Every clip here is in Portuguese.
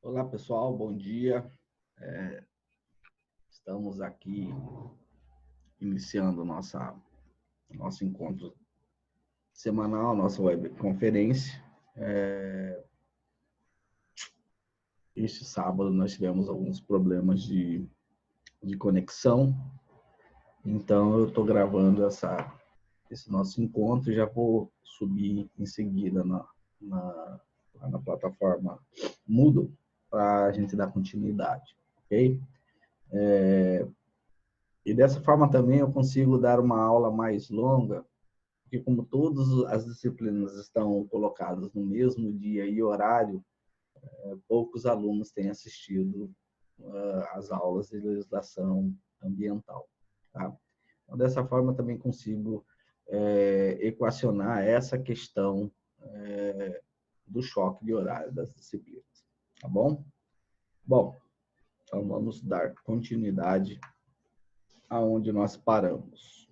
Olá, pessoal, bom dia. Estamos aqui iniciando nosso encontro semanal, nossa webconferência. Este sábado nós tivemos alguns problemas de conexão, então eu estou gravando esse nosso encontro e já vou subir em seguida na plataforma Moodle para a gente dar continuidade, ok? E dessa forma também eu consigo dar uma aula mais longa, porque como todas as disciplinas estão colocadas no mesmo dia e horário, poucos alunos têm assistido às aulas de legislação ambiental. Tá? Então, dessa forma também consigo equacionar essa questão do choque de horário das disciplinas. Tá bom? Bom, então vamos dar continuidade aonde nós paramos.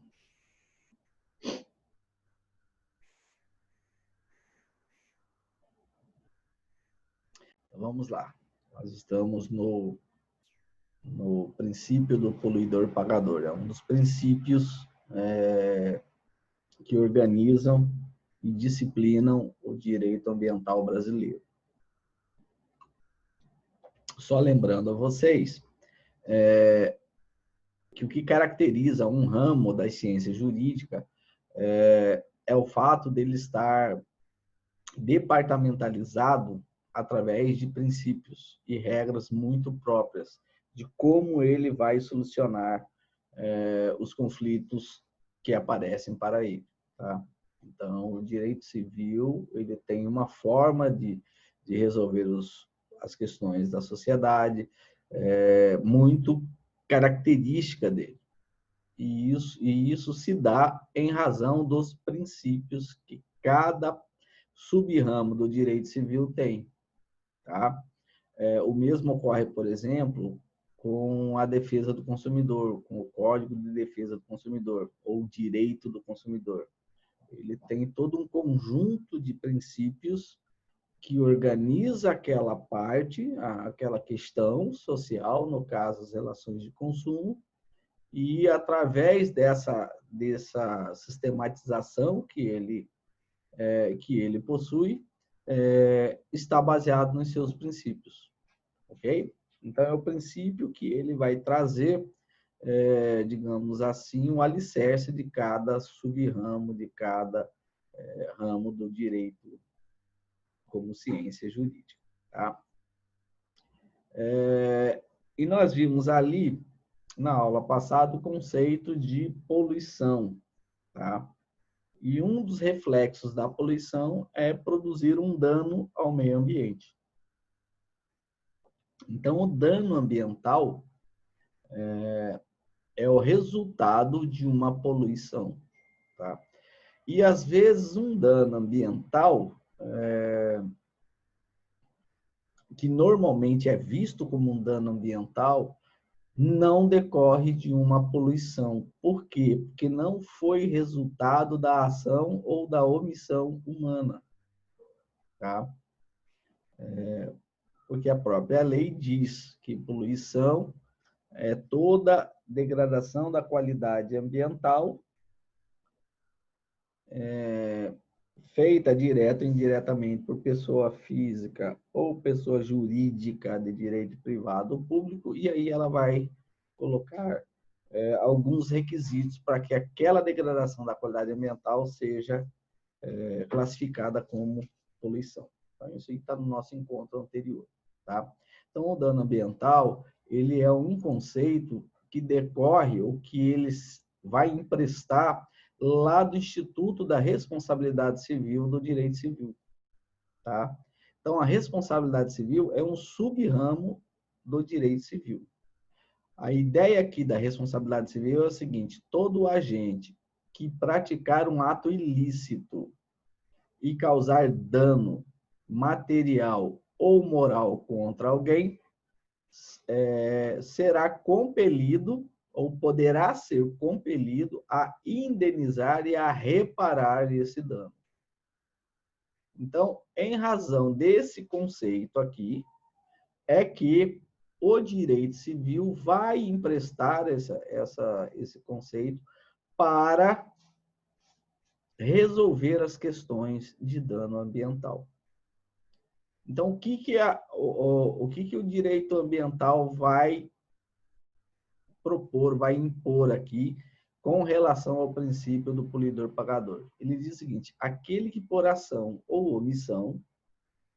Então, vamos lá. Nós estamos no princípio do poluidor-pagador. É um dos princípios que organizam e disciplinam o direito ambiental brasileiro. Só lembrando a vocês que o que caracteriza um ramo da ciência jurídica é o fato dele estar departamentalizado através de princípios e regras muito próprias de como ele vai solucionar os conflitos que aparecem para ele. Tá? Então, o direito civil ele tem uma forma de resolver as questões da sociedade muito característica dele. E isso se dá em razão dos princípios que cada sub-ramo do direito civil tem. Tá? O mesmo ocorre, por exemplo, com a defesa do consumidor, com o Código de Defesa do Consumidor, ou Direito do Consumidor. Ele tem todo um conjunto de princípios que organiza aquela parte, aquela questão social, no caso, as relações de consumo, e através dessa sistematização que ele possui, está baseado nos seus princípios. Ok? Então, é o princípio que ele vai trazer, digamos assim, um alicerce de cada sub-ramo, de cada ramo do direito como ciência jurídica. Tá? E nós vimos ali, na aula passada, o conceito de poluição. Tá? E um dos reflexos da poluição é produzir um dano ao meio ambiente. Então, o dano ambiental é o resultado de uma poluição. Tá? E, às vezes, um dano ambiental, que normalmente é visto como um dano ambiental, não decorre de uma poluição. Por quê? Porque não foi resultado da ação ou da omissão humana. Tá? Porque a própria lei diz que poluição é toda degradação da qualidade ambiental feita direta ou indiretamente por pessoa física ou pessoa jurídica de direito privado ou público, e aí ela vai colocar alguns requisitos para que aquela degradação da qualidade ambiental seja classificada como poluição. Então, isso está no nosso encontro anterior. Tá? Então, o dano ambiental ele é um conceito que decorre, ou que ele vai emprestar lá do Instituto da Responsabilidade Civil do Direito Civil. Tá? Então, a responsabilidade civil é um sub-ramo do direito civil. A ideia aqui da responsabilidade civil é o seguinte: todo agente que praticar um ato ilícito e causar dano material ou moral contra alguém, será compelido ou poderá ser compelido a indenizar e a reparar esse dano. Então, em razão desse conceito aqui, é que o direito civil vai emprestar esse conceito para resolver as questões de dano ambiental. Então, o que o direito ambiental vai propor, vai impor aqui com relação ao princípio do poluidor-pagador? Ele diz o seguinte: aquele que por ação ou omissão,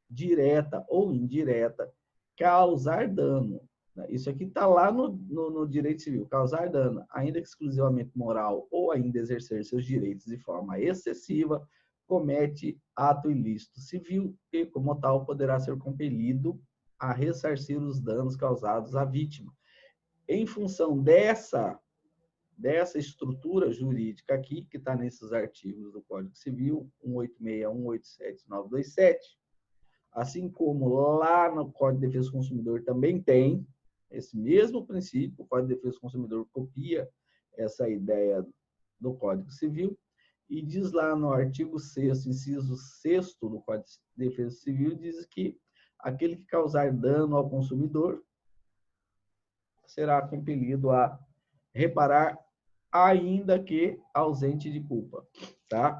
direta ou indireta, causar dano. Isso aqui está lá no direito civil. Causar dano, ainda que exclusivamente moral, ou ainda exercer seus direitos de forma excessiva, comete ato ilícito civil e, como tal, poderá ser compelido a ressarcir os danos causados à vítima. Em função dessa estrutura jurídica aqui, que está nesses artigos do Código Civil, 186, 187, 927, assim como lá no Código de Defesa do Consumidor também tem esse mesmo princípio, o Código de Defesa do Consumidor copia essa ideia do Código Civil, e diz lá no artigo 6º, inciso 6º do Código de Defesa Civil, diz que aquele que causar dano ao consumidor será compelido a reparar, ainda que ausente de culpa, tá?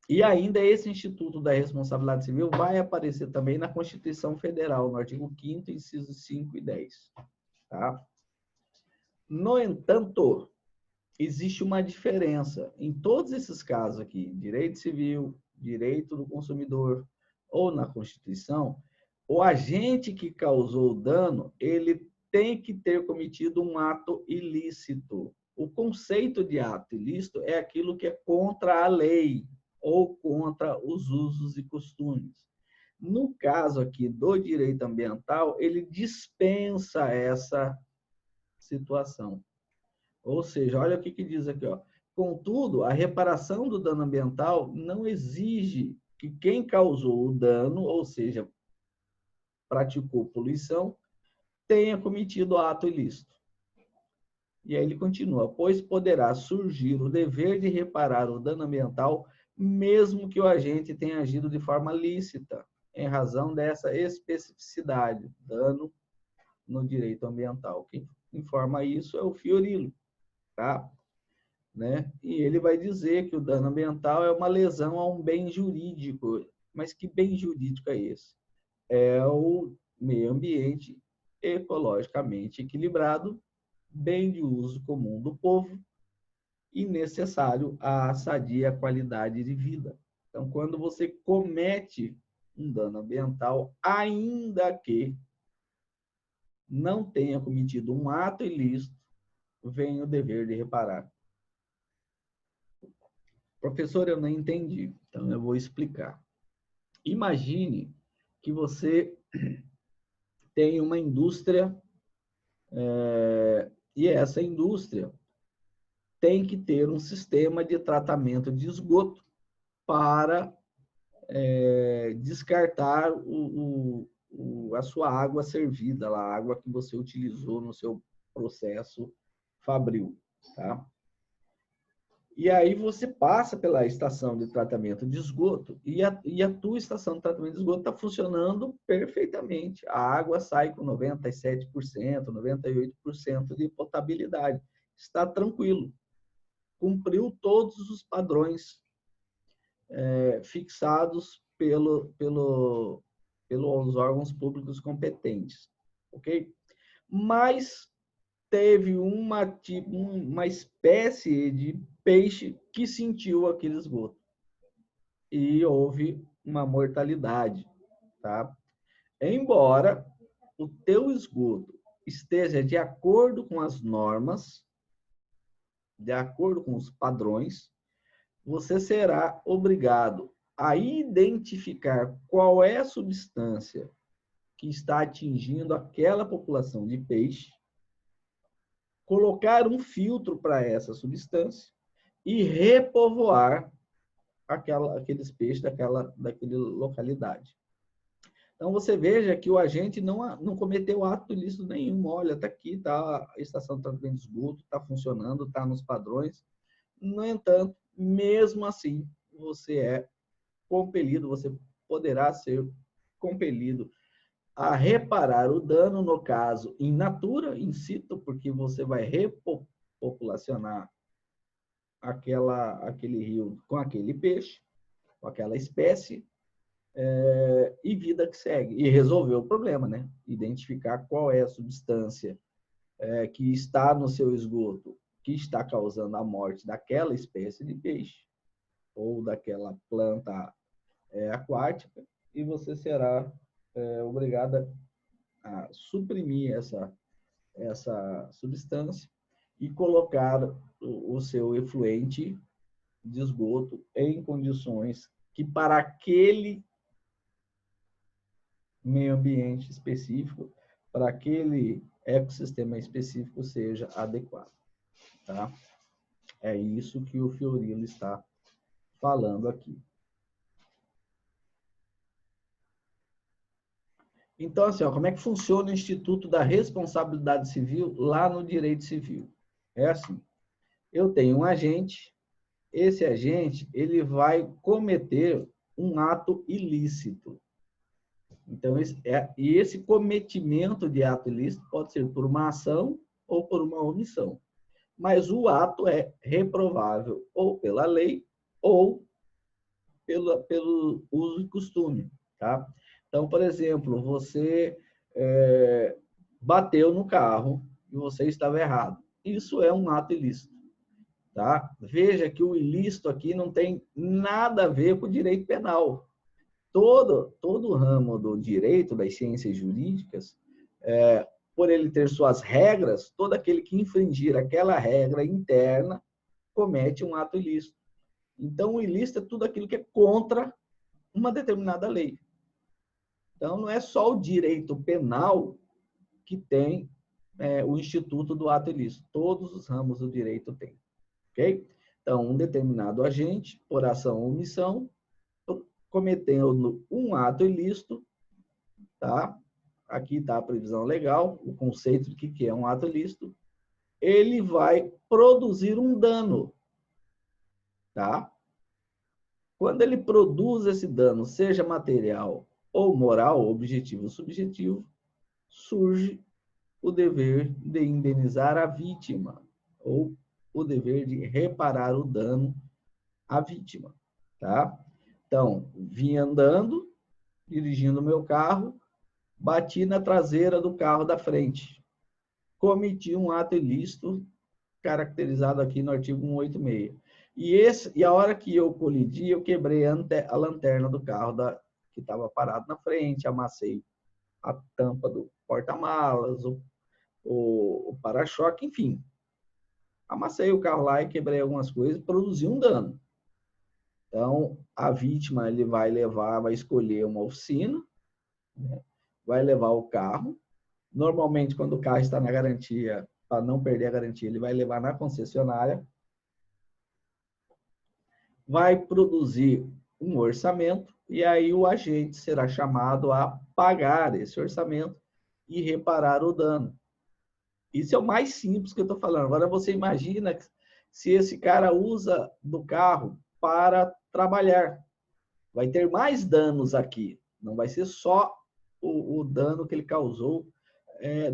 E ainda esse Instituto da Responsabilidade Civil vai aparecer também na Constituição Federal, no artigo 5º, incisos 5 e 10. Tá? No entanto, existe uma diferença. Em todos esses casos aqui, direito civil, direito do consumidor ou na Constituição, o agente que causou o dano, ele tem que ter cometido um ato ilícito. O conceito de ato ilícito é aquilo que é contra a lei ou contra os usos e costumes. No caso aqui do direito ambiental, ele dispensa essa situação. Ou seja, olha o que diz aqui, ó. Contudo, a reparação do dano ambiental não exige que quem causou o dano, ou seja, praticou poluição, tenha cometido ato ilícito. E aí ele continua, pois poderá surgir o dever de reparar o dano ambiental, mesmo que o agente tenha agido de forma lícita, em razão dessa especificidade, dano no direito ambiental. Quem informa isso é o Fiorillo, tá? Né? E ele vai dizer que o dano ambiental é uma lesão a um bem jurídico. Mas que bem jurídico é esse? É o meio ambiente ecologicamente equilibrado, bem de uso comum do povo e necessário à sadia qualidade de vida. Então, quando você comete um dano ambiental, ainda que não tenha cometido um ato ilícito, vem o dever de reparar. Professor, eu não entendi, então eu vou explicar. Imagine que você tem uma indústria e essa indústria tem que ter um sistema de tratamento de esgoto para descartar a sua água servida, a água que você utilizou no seu processo fabril, tá? E aí você passa pela estação de tratamento de esgoto e a tua estação de tratamento de esgoto está funcionando perfeitamente. A água sai com 97%, 98% de potabilidade. Está tranquilo. Cumpriu todos os padrões fixados pelos órgãos públicos competentes. Ok? Mas teve uma espécie de peixe que sentiu aquele esgoto e houve uma mortalidade, tá? Embora o teu esgoto esteja de acordo com as normas, de acordo com os padrões, você será obrigado a identificar qual é a substância que está atingindo aquela população de peixe, colocar um filtro para essa substância e repovoar aqueles peixes daquela localidade. Então, você veja que o agente não cometeu ato ilícito nenhum. Olha, está aqui, está a estação de tratamento de esgoto, está funcionando, está nos padrões. No entanto, mesmo assim, você é compelido, você poderá ser compelido a reparar o dano, no caso, in natura, in situ, porque você vai repopulacionar aquele rio com aquele peixe, com aquela espécie, e vida que segue. E resolver o problema, né? Identificar qual é a substância que está no seu esgoto, que está causando a morte daquela espécie de peixe ou daquela planta aquática, e você será obrigada a suprimir essa substância e colocar o seu efluente de esgoto em condições que para aquele meio ambiente específico, para aquele ecossistema específico seja adequado. Tá? É isso que o Fiorilo está falando aqui. Então, assim, ó, como é que funciona o Instituto da Responsabilidade Civil lá no Direito Civil? É assim, eu tenho um agente, esse agente ele vai cometer um ato ilícito. Então, esse cometimento de ato ilícito pode ser por uma ação ou por uma omissão. Mas o ato é reprovável ou pela lei ou pelo uso e costume. Tá? Então, por exemplo, você bateu no carro e você estava errado. Isso é um ato ilícito. Tá? Veja que o ilícito aqui não tem nada a ver com o direito penal. Todo o ramo do direito, das ciências jurídicas, por ele ter suas regras, todo aquele que infringir aquela regra interna comete um ato ilícito. Então, o ilícito é tudo aquilo que é contra uma determinada lei. Então, não é só o direito penal que tem o instituto do ato ilícito. Todos os ramos do direito têm. Ok? Então, um determinado agente, por ação ou omissão, cometendo um ato ilícito, tá? Aqui está a previsão legal, o conceito de que é um ato ilícito, ele vai produzir um dano, tá? Quando ele produz esse dano, seja material ou moral, objetivo ou subjetivo, surge o dever de indenizar a vítima ou o dever de reparar o dano à vítima, tá? Então, vim andando, dirigindo meu carro, bati na traseira do carro da frente. Cometi um ato ilícito, caracterizado aqui no artigo 186. E a hora que eu colidi, eu quebrei a lanterna do carro que estava parado na frente, amassei a tampa do porta-malas, o para-choque, enfim. Amassei o carro lá e quebrei algumas coisas, produzi um dano. Então, a vítima ele vai escolher uma oficina, né? Vai levar o carro. Normalmente, quando o carro está na garantia, para não perder a garantia, ele vai levar na concessionária, vai produzir um orçamento e aí o agente será chamado a pagar esse orçamento e reparar o dano. Isso é o mais simples que eu estou falando. Agora, você imagina se esse cara usa do carro para trabalhar. Vai ter mais danos aqui. Não vai ser só o dano que ele causou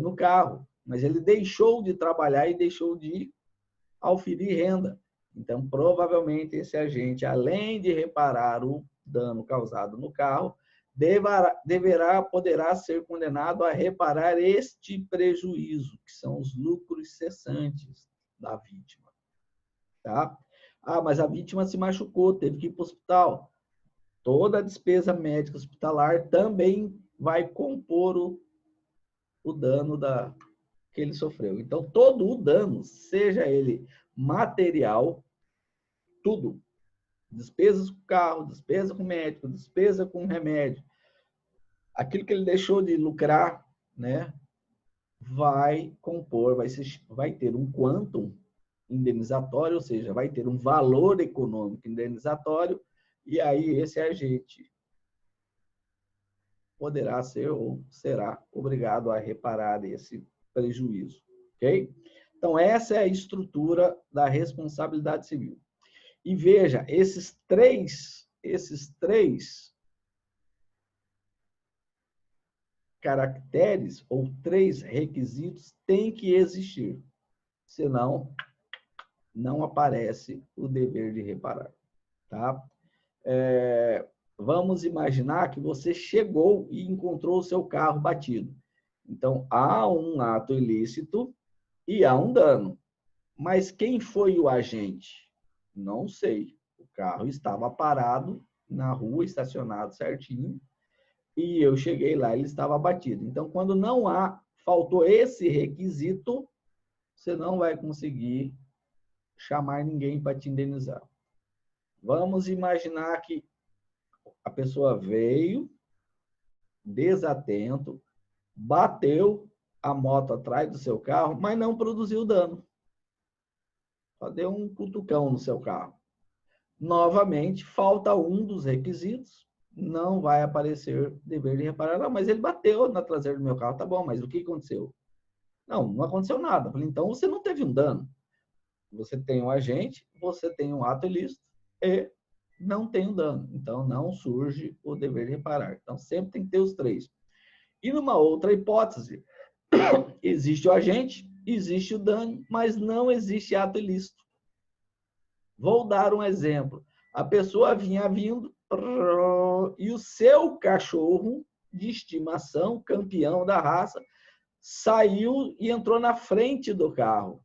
no carro, mas ele deixou de trabalhar e deixou de auferir renda. Então, provavelmente, esse além de reparar o dano causado no carro, poderá ser condenado a reparar este prejuízo, que são os lucros cessantes da vítima. Tá? Ah, mas a vítima se machucou, teve que ir para o hospital. Toda a despesa médica hospitalar também vai compor o dano que ele sofreu. Então, todo o dano, seja ele material, tudo, despesas com carro, despesa com médico, despesa com remédio, aquilo que ele deixou de lucrar, né, vai compor, vai ter um quantum indenizatório, ou seja, vai ter um valor econômico indenizatório, e aí esse agente poderá ser ou será obrigado a reparar esse prejuízo, ok? Então, essa é a estrutura da responsabilidade civil. E veja, esses três caracteres ou 3 requisitos têm que existir, senão não aparece o dever de reparar, tá? Vamos imaginar que você chegou e encontrou o seu carro batido. Então, há um ato ilícito e há um dano. Mas quem foi o agente? Não sei. O carro estava parado na rua, estacionado certinho, e eu cheguei lá, ele estava batido. Então, quando faltou esse requisito, você não vai conseguir chamar ninguém para te indenizar. Vamos imaginar que a pessoa veio desatento, bateu a moto atrás do seu carro, mas não produziu dano. Só deu um cutucão no seu carro. Novamente, falta um dos requisitos, não vai aparecer dever de reparar. Não, mas ele bateu na traseira do meu carro, tá bom, mas o que aconteceu? Não aconteceu nada. Falei, então você não teve um dano. Você tem um agente, você tem um ato ilícito e não tem um dano. Então, não surge o dever de reparar. Então, sempre tem que ter os 3. E numa outra hipótese, existe o agente, existe o dano, mas não existe ato ilícito. Vou dar um exemplo. A pessoa vinha vindo e o seu cachorro de estimação, campeão da raça, saiu e entrou na frente do carro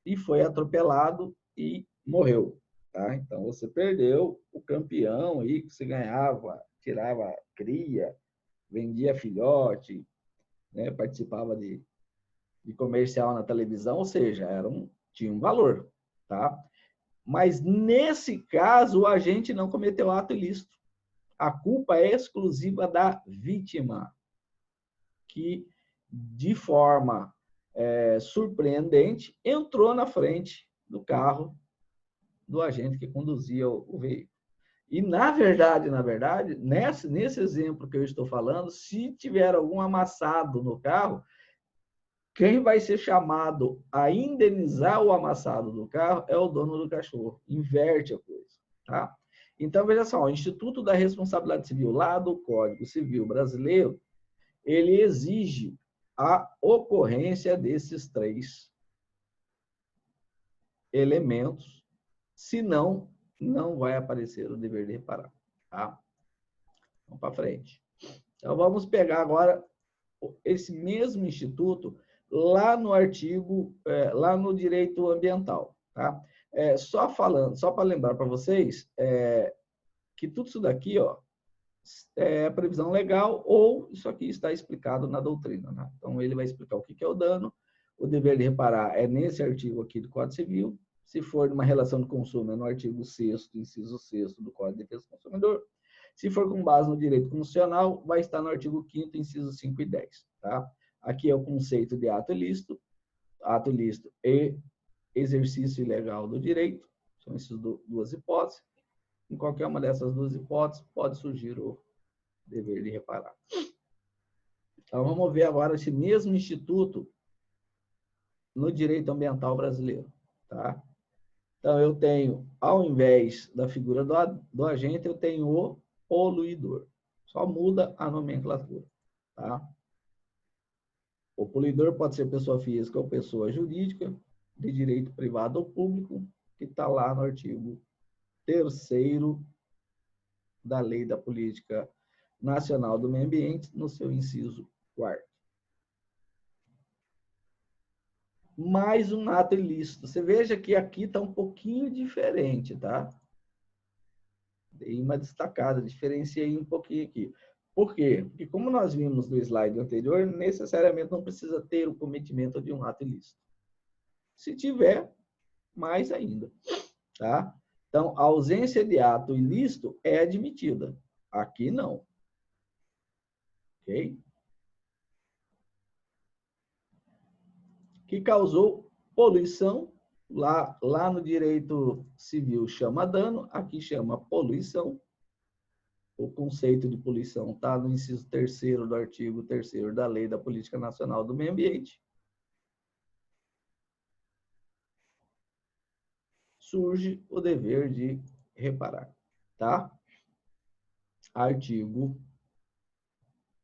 e foi atropelado e morreu. Tá? Então, você perdeu o campeão aí que você ganhava, tirava cria, vendia filhote, né? Participava de comercial na televisão, ou seja, tinha um valor. Tá? Mas, nesse caso, o agente não cometeu ato ilícito. A culpa é exclusiva da vítima, que, de forma surpreendente, entrou na frente do carro do agente que conduzia o veículo. E, na verdade, nesse exemplo que eu estou falando, se tiver algum amassado no carro, quem vai ser chamado a indenizar o amassado do carro é o dono do cachorro. Inverte a coisa, tá? Então, veja só, o Instituto da Responsabilidade Civil, lá do Código Civil Brasileiro, ele exige a ocorrência desses 3 elementos, senão não vai aparecer o dever de reparar, tá? Vamos para frente. Então, vamos pegar agora esse mesmo instituto lá no artigo, lá no direito ambiental, tá? Só para lembrar para vocês que tudo isso daqui, ó, é previsão legal ou isso aqui está explicado na doutrina, né? Então, ele vai explicar o que é o dano, o dever de reparar é nesse artigo aqui do Código Civil, se for numa relação de consumo, é no artigo 6º, inciso 6º do Código de Defesa do Consumidor. Se for com base no direito constitucional, vai estar no artigo 5º, inciso 5 e 10. Tá? Aqui é o conceito de ato ilícito e exercício ilegal do direito. São essas 2 hipóteses. Em qualquer uma dessas 2 hipóteses, pode surgir o dever de reparar. Então, vamos ver agora esse mesmo instituto no direito ambiental brasileiro. Tá? Então, eu tenho, ao invés da figura do agente, eu tenho o poluidor. Só muda a nomenclatura. Tá? O poluidor pode ser pessoa física ou pessoa jurídica, de direito privado ou público, que está lá no artigo 3º da Lei da Política Nacional do Meio Ambiente, no seu inciso 4º. Mais um ato ilícito. Você veja que aqui está um pouquinho diferente, tá? Dei uma destacada, diferenciei um pouquinho aqui. Por quê? Porque, como nós vimos no slide anterior, necessariamente não precisa ter o cometimento de um ato ilícito. Se tiver, mais ainda. Tá? Então, a ausência de ato ilícito é admitida. Aqui, não. Ok? Que causou poluição, lá no direito civil chama dano, aqui chama poluição. O conceito de poluição está no inciso 3º do artigo 3º da Lei da Política Nacional do Meio Ambiente. Surge o dever de reparar, tá? Artigo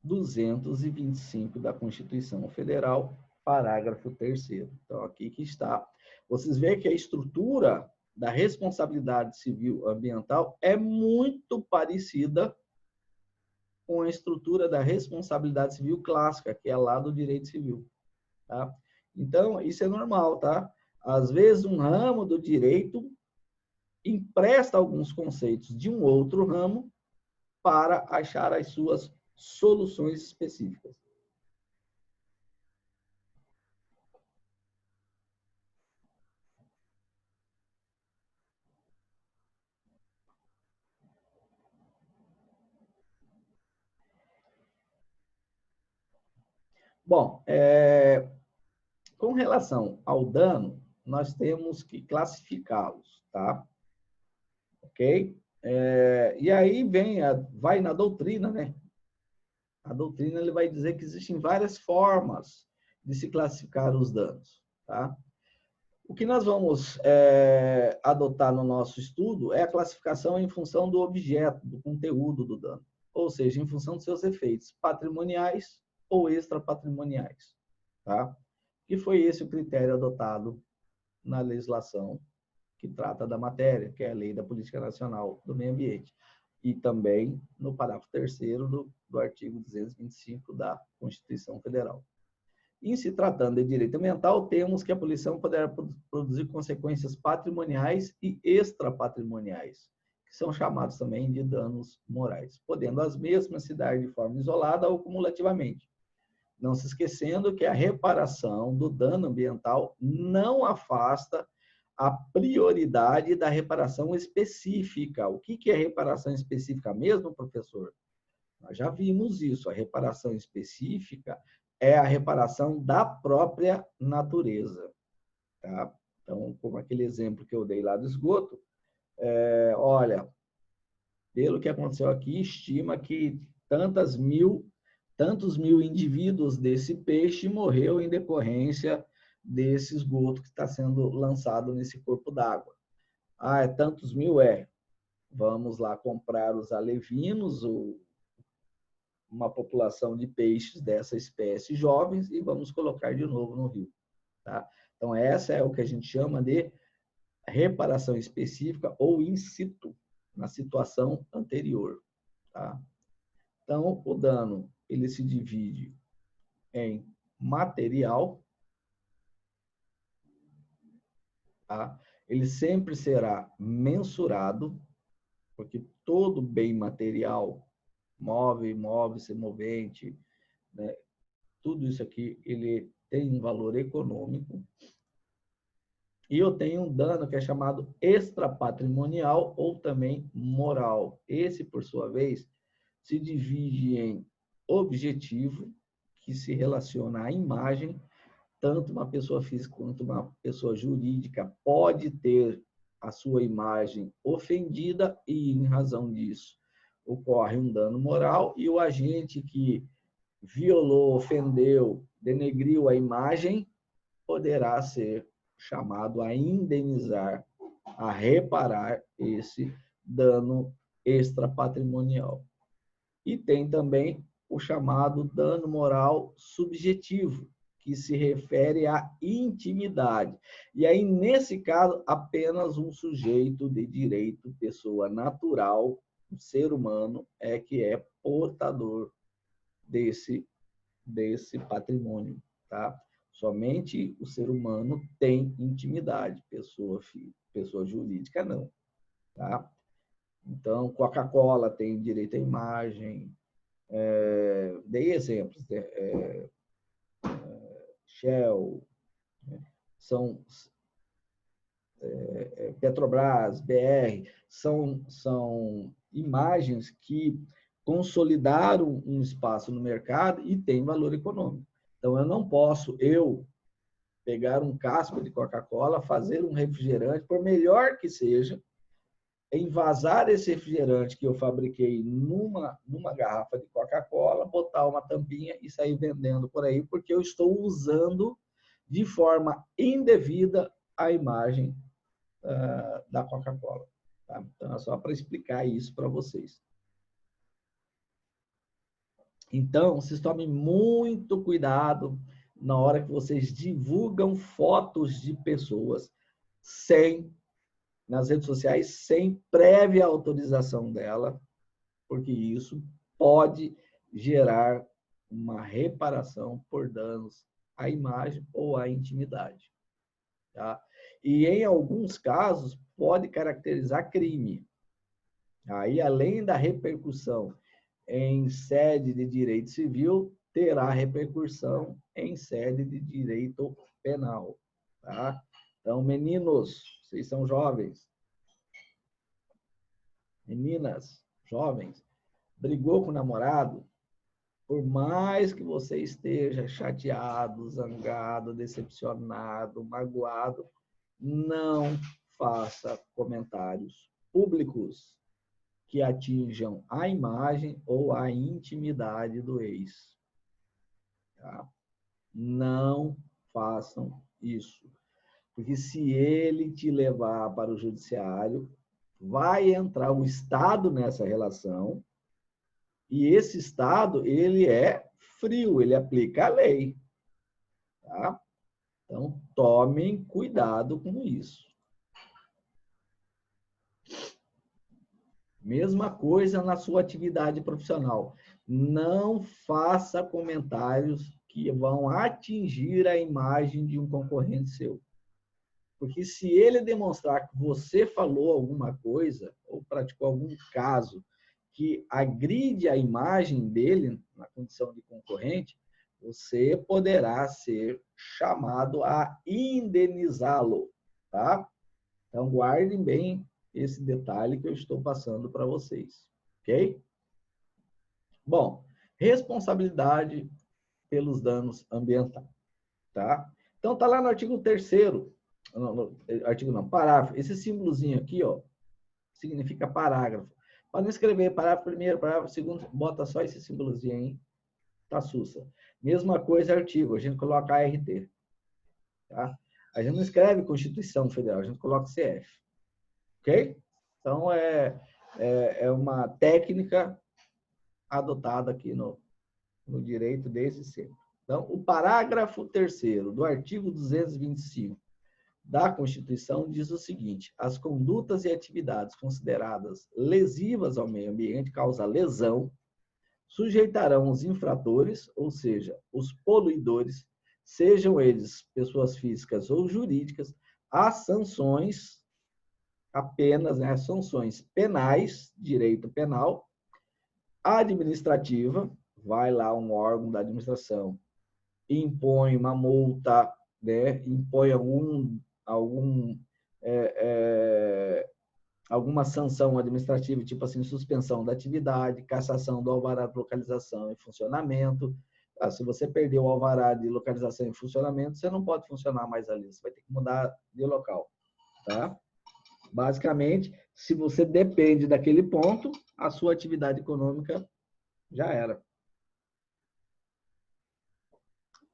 225 da Constituição Federal, parágrafo 3º. Então, aqui que está. Vocês veem que a estrutura da responsabilidade civil ambiental é muito parecida com a estrutura da responsabilidade civil clássica, que é lá do direito civil. Tá? Então, isso é normal, tá? Às vezes, um ramo do direito empresta alguns conceitos de um outro ramo para achar as suas soluções específicas. Bom, com relação ao dano, nós temos que classificá-los, tá? Ok? E aí vai na doutrina, né? A doutrina ele vai dizer que existem várias formas de se classificar os danos, tá? O que nós vamos adotar no nosso estudo é a classificação em função do objeto, do conteúdo do dano, ou seja, em função dos seus efeitos patrimoniais ou extrapatrimoniais, tá? E foi esse o critério adotado na legislação que trata da matéria, que é a Lei da Política Nacional do Meio Ambiente, e também no parágrafo 3º do artigo 225 da Constituição Federal. Em se tratando de direito ambiental, temos que a poluição poderá produzir consequências patrimoniais e extrapatrimoniais, que são chamados também de danos morais, podendo as mesmas se dar de forma isolada ou cumulativamente. Não se esquecendo que a reparação do dano ambiental não afasta a prioridade da reparação específica. O que é reparação específica mesmo, professor? Nós já vimos isso. A reparação específica é a reparação da própria natureza. Tá? Então, como aquele exemplo que eu dei lá do esgoto, olha, pelo que aconteceu aqui, estima que tantos mil indivíduos desse peixe morreu em decorrência desse esgoto que está sendo lançado nesse corpo d'água. Ah, é tantos mil? Vamos lá comprar os alevinos, uma população de peixes dessa espécie jovens e vamos colocar de novo no rio. Tá? Então, essa é o que a gente chama de reparação específica ou in situ, na situação anterior. Tá? Então, o dano ele se divide em material, tá? Ele sempre será mensurado, porque todo bem material, móvel, imóvel, semovente, né? Tudo isso aqui, ele tem um valor econômico. E eu tenho um dano que é chamado extrapatrimonial ou também moral. Esse, por sua vez, se divide em objetivo, que se relaciona à imagem. Tanto uma pessoa física quanto uma pessoa jurídica pode ter a sua imagem ofendida e, em razão disso, ocorre um dano moral, e o agente que violou, ofendeu, denegriu a imagem, poderá ser chamado a indenizar, a reparar esse dano extrapatrimonial. E tem também o chamado dano moral subjetivo, que se refere à intimidade. E aí, nesse caso, apenas um sujeito de direito, pessoa natural, um ser humano, é que é portador desse patrimônio, tá? Somente o ser humano tem intimidade, pessoa jurídica não, tá? Então, Coca-Cola tem direito à imagem, dei exemplos, Shell, são Petrobras, BR, são imagens que consolidaram um espaço no mercado e têm valor econômico. Então, eu não posso, pegar um casco de Coca-Cola, fazer um refrigerante, por melhor que seja, envasar esse refrigerante que eu fabriquei numa garrafa de Coca-Cola, botar uma tampinha e sair vendendo por aí, porque eu estou usando de forma indevida a imagem da Coca-Cola. Tá? Então, é só para explicar isso para vocês. Então, vocês tomem muito cuidado na hora que vocês divulgam fotos de pessoas nas redes sociais, sem prévia autorização dela, porque isso pode gerar uma reparação por danos à imagem ou à intimidade. Tá? E, em alguns casos, pode caracterizar crime. Aí, além da repercussão em sede de direito civil, terá repercussão em sede de direito penal. Tá? Então, meninos, vocês são jovens. Meninas, jovens, brigou com o namorado, por mais que você esteja chateado, zangado, decepcionado, magoado, não faça comentários públicos que atinjam a imagem ou a intimidade do ex. Tá? Não façam isso. Porque se ele te levar para o judiciário, vai entrar o Estado nessa relação, e esse Estado, ele é frio, ele aplica a lei. Tá? Então, tomem cuidado com isso. Mesma coisa na sua atividade profissional. Não faça comentários que vão atingir a imagem de um concorrente seu. Porque se ele demonstrar que você falou alguma coisa ou praticou algum caso que agride a imagem dele na condição de concorrente, você poderá ser chamado a indenizá-lo, tá? Então, guardem bem esse detalhe que eu estou passando para vocês, ok? Bom, responsabilidade pelos danos ambientais, tá? Então, tá lá no artigo 3º, artigo não, parágrafo. Esse símbolozinho aqui, ó, significa parágrafo. Para não escrever parágrafo primeiro, parágrafo segundo, bota só esse símbolozinho aí, tá sussa. Mesma coisa artigo, a gente coloca ART, tá? A gente não escreve Constituição Federal, a gente coloca CF, ok? Então, é uma técnica adotada aqui no direito desde sempre. Então, o parágrafo 3º do artigo 225 da Constituição diz o seguinte: as condutas e atividades consideradas lesivas ao meio ambiente, causa lesão, sujeitarão os infratores, ou seja, os poluidores, sejam eles pessoas físicas ou jurídicas, a sanções, apenas, né, sanções penais, direito penal, administrativa, vai lá um órgão da administração, impõe uma multa, né, impõe alguma sanção administrativa, tipo assim, suspensão da atividade, cassação do alvará de localização e funcionamento. Se você perdeu o alvará de localização e funcionamento, você não pode funcionar mais ali, você vai ter que mudar de local. Tá? Basicamente, se você depende daquele ponto, a sua atividade econômica já era.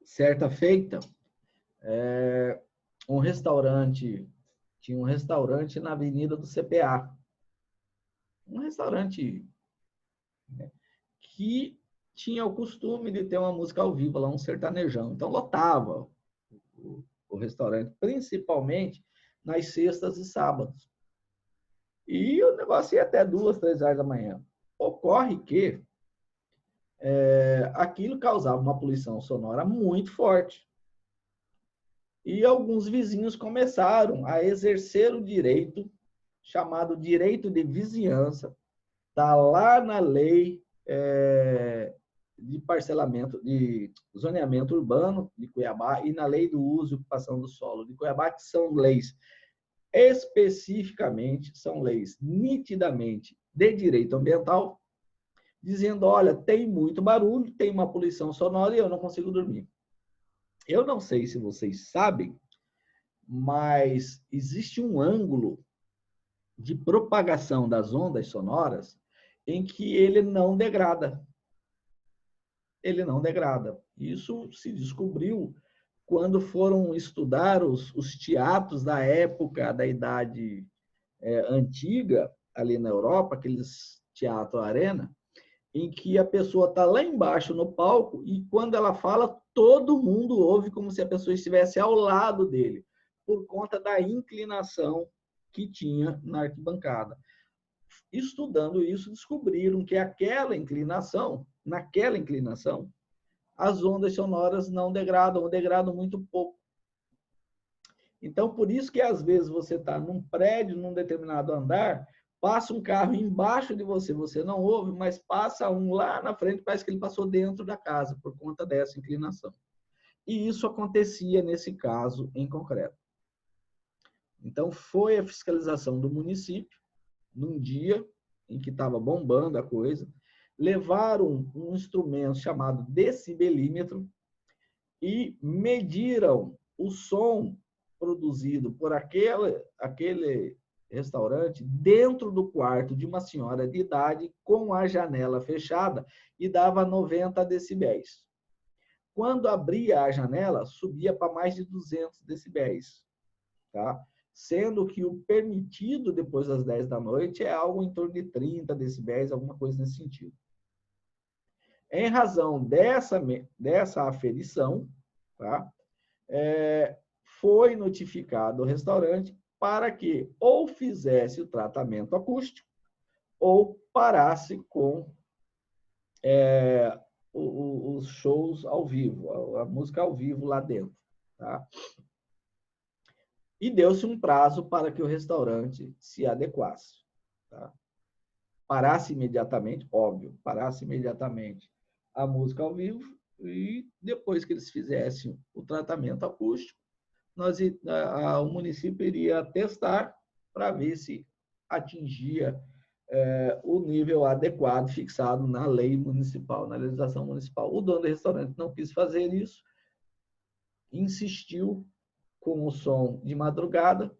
Certa feita, tinha um restaurante na Avenida do CPA. Um restaurante, né, que tinha o costume de ter uma música ao vivo lá, um sertanejão. Então, lotava o restaurante, principalmente nas sextas e sábados. E o negócio ia até 2, 3 horas da manhã. Ocorre que aquilo causava uma poluição sonora muito forte. E alguns vizinhos começaram a exercer o direito, chamado direito de vizinhança, está lá na lei de parcelamento, de zoneamento urbano de Cuiabá e na lei do uso e ocupação do solo de Cuiabá, que são leis especificamente, são leis nitidamente de direito ambiental, dizendo, olha, tem muito barulho, tem uma poluição sonora e eu não consigo dormir. Eu não sei se vocês sabem, mas existe um ângulo de propagação das ondas sonoras em que ele não degrada. Ele não degrada. Isso se descobriu quando foram estudar os teatros da época da Idade Antiga, ali na Europa, aqueles teatro arena, em que a pessoa está lá embaixo no palco e quando ela fala, todo mundo ouve como se a pessoa estivesse ao lado dele, por conta da inclinação que tinha na arquibancada. Estudando isso, descobriram que naquela inclinação, as ondas sonoras não degradam, ou degradam muito pouco. Então, por isso que às vezes você está num prédio, num determinado andar, passa um carro embaixo de você, você não ouve, mas passa um lá na frente, parece que ele passou dentro da casa, por conta dessa inclinação. E isso acontecia nesse caso em concreto. Então, foi a fiscalização do município, num dia em que estava bombando a coisa, levaram um instrumento chamado decibelímetro e mediram o som produzido por aquele restaurante dentro do quarto de uma senhora de idade com a janela fechada e dava 90 decibéis. Quando abria a janela, subia para mais de 200 decibéis, tá? Sendo que o permitido depois das 10 da noite é algo em torno de 30 decibéis, alguma coisa nesse sentido. Em razão dessa aferição, tá? Foi notificado o restaurante para que ou fizesse o tratamento acústico ou parasse com os shows ao vivo, a música ao vivo lá dentro. Tá? E deu-se um prazo para que o restaurante se adequasse. Tá? Parasse imediatamente, óbvio, parasse imediatamente a música ao vivo e depois que eles fizessem o tratamento acústico, o município iria testar para ver se atingia o nível adequado fixado na lei municipal, na legislação municipal. O dono do restaurante não quis fazer isso, insistiu com o som de madrugada,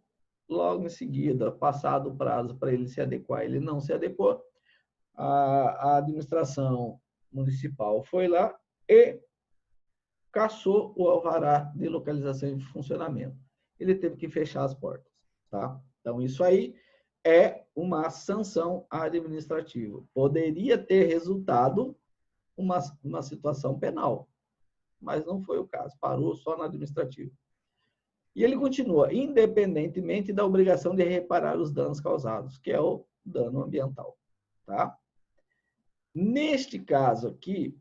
logo em seguida, passado o prazo para ele se adequar, ele não se adequou, a administração municipal foi lá e cassou o alvará de localização e de funcionamento. Ele teve que fechar as portas. Tá? Então, isso aí é uma sanção administrativa. Poderia ter resultado uma situação penal, mas não foi o caso, parou só na administrativa. E ele continua, independentemente da obrigação de reparar os danos causados, que é o dano ambiental. Tá? Neste caso aqui,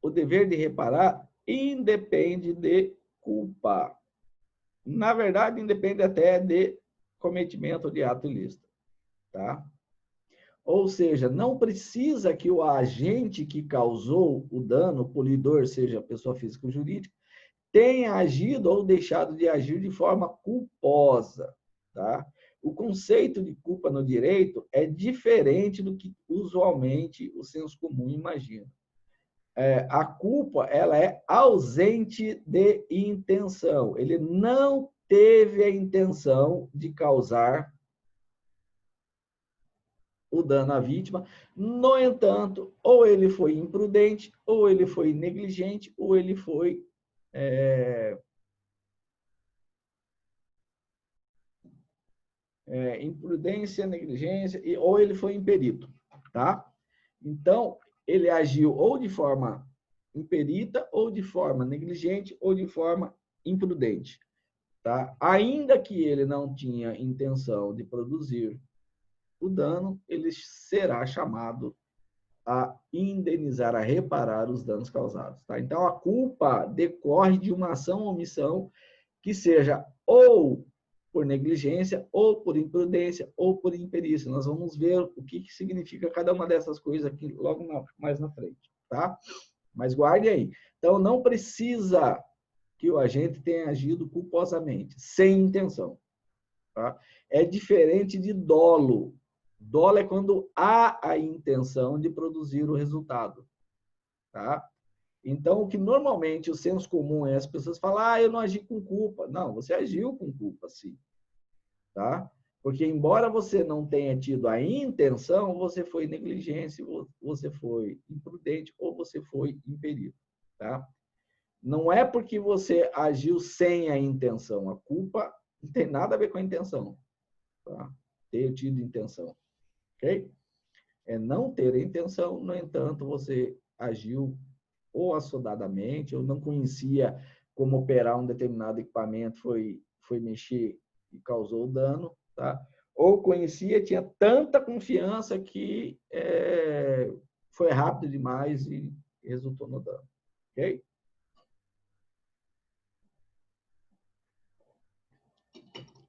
o dever de reparar independe de culpa. Na verdade, independe até de cometimento de ato ilícito. Tá? Ou seja, não precisa que o agente que causou o dano, o poluidor, seja pessoa física ou jurídica, tenha agido ou deixado de agir de forma culposa. Tá? O conceito de culpa no direito é diferente do que usualmente o senso comum imagina. A culpa ela é ausente de intenção. Ele não teve a intenção de causar o dano à vítima. No entanto, ou ele foi imprudente, ou ele foi negligente, ou ele foi imprudência, negligência, ou ele foi imperito. Tá? Então, ele agiu ou de forma imperita, ou de forma negligente, ou de forma imprudente. Tá? Ainda que ele não tinha intenção de produzir o dano, ele será chamado a indenizar, a reparar os danos causados. Tá? Então, a culpa decorre de uma ação ou omissão que seja ou por negligência, ou por imprudência, ou por imperícia. Nós vamos ver o que significa cada uma dessas coisas aqui logo mais na frente. Tá? Mas guarde aí. Então, não precisa que o agente tenha agido culposamente, sem intenção. Tá? É diferente de dolo. Dolo é quando há a intenção de produzir o resultado. Tá? Então, o que normalmente o senso comum é as pessoas falam, eu não agi com culpa. Não, você agiu com culpa, sim. Tá? Porque, embora você não tenha tido a intenção, você foi negligente, você foi imprudente ou você foi impedido. Tá? Não é porque você agiu sem a intenção. A culpa não tem nada a ver com a intenção. Tá? Ter tido intenção. Ok? é não ter a intenção, no entanto, você agiu ou assodadamente, ou não conhecia como operar um determinado equipamento, foi mexer e causou dano, tá? Ou conhecia, tinha tanta confiança que foi rápido demais e resultou no dano. Ok?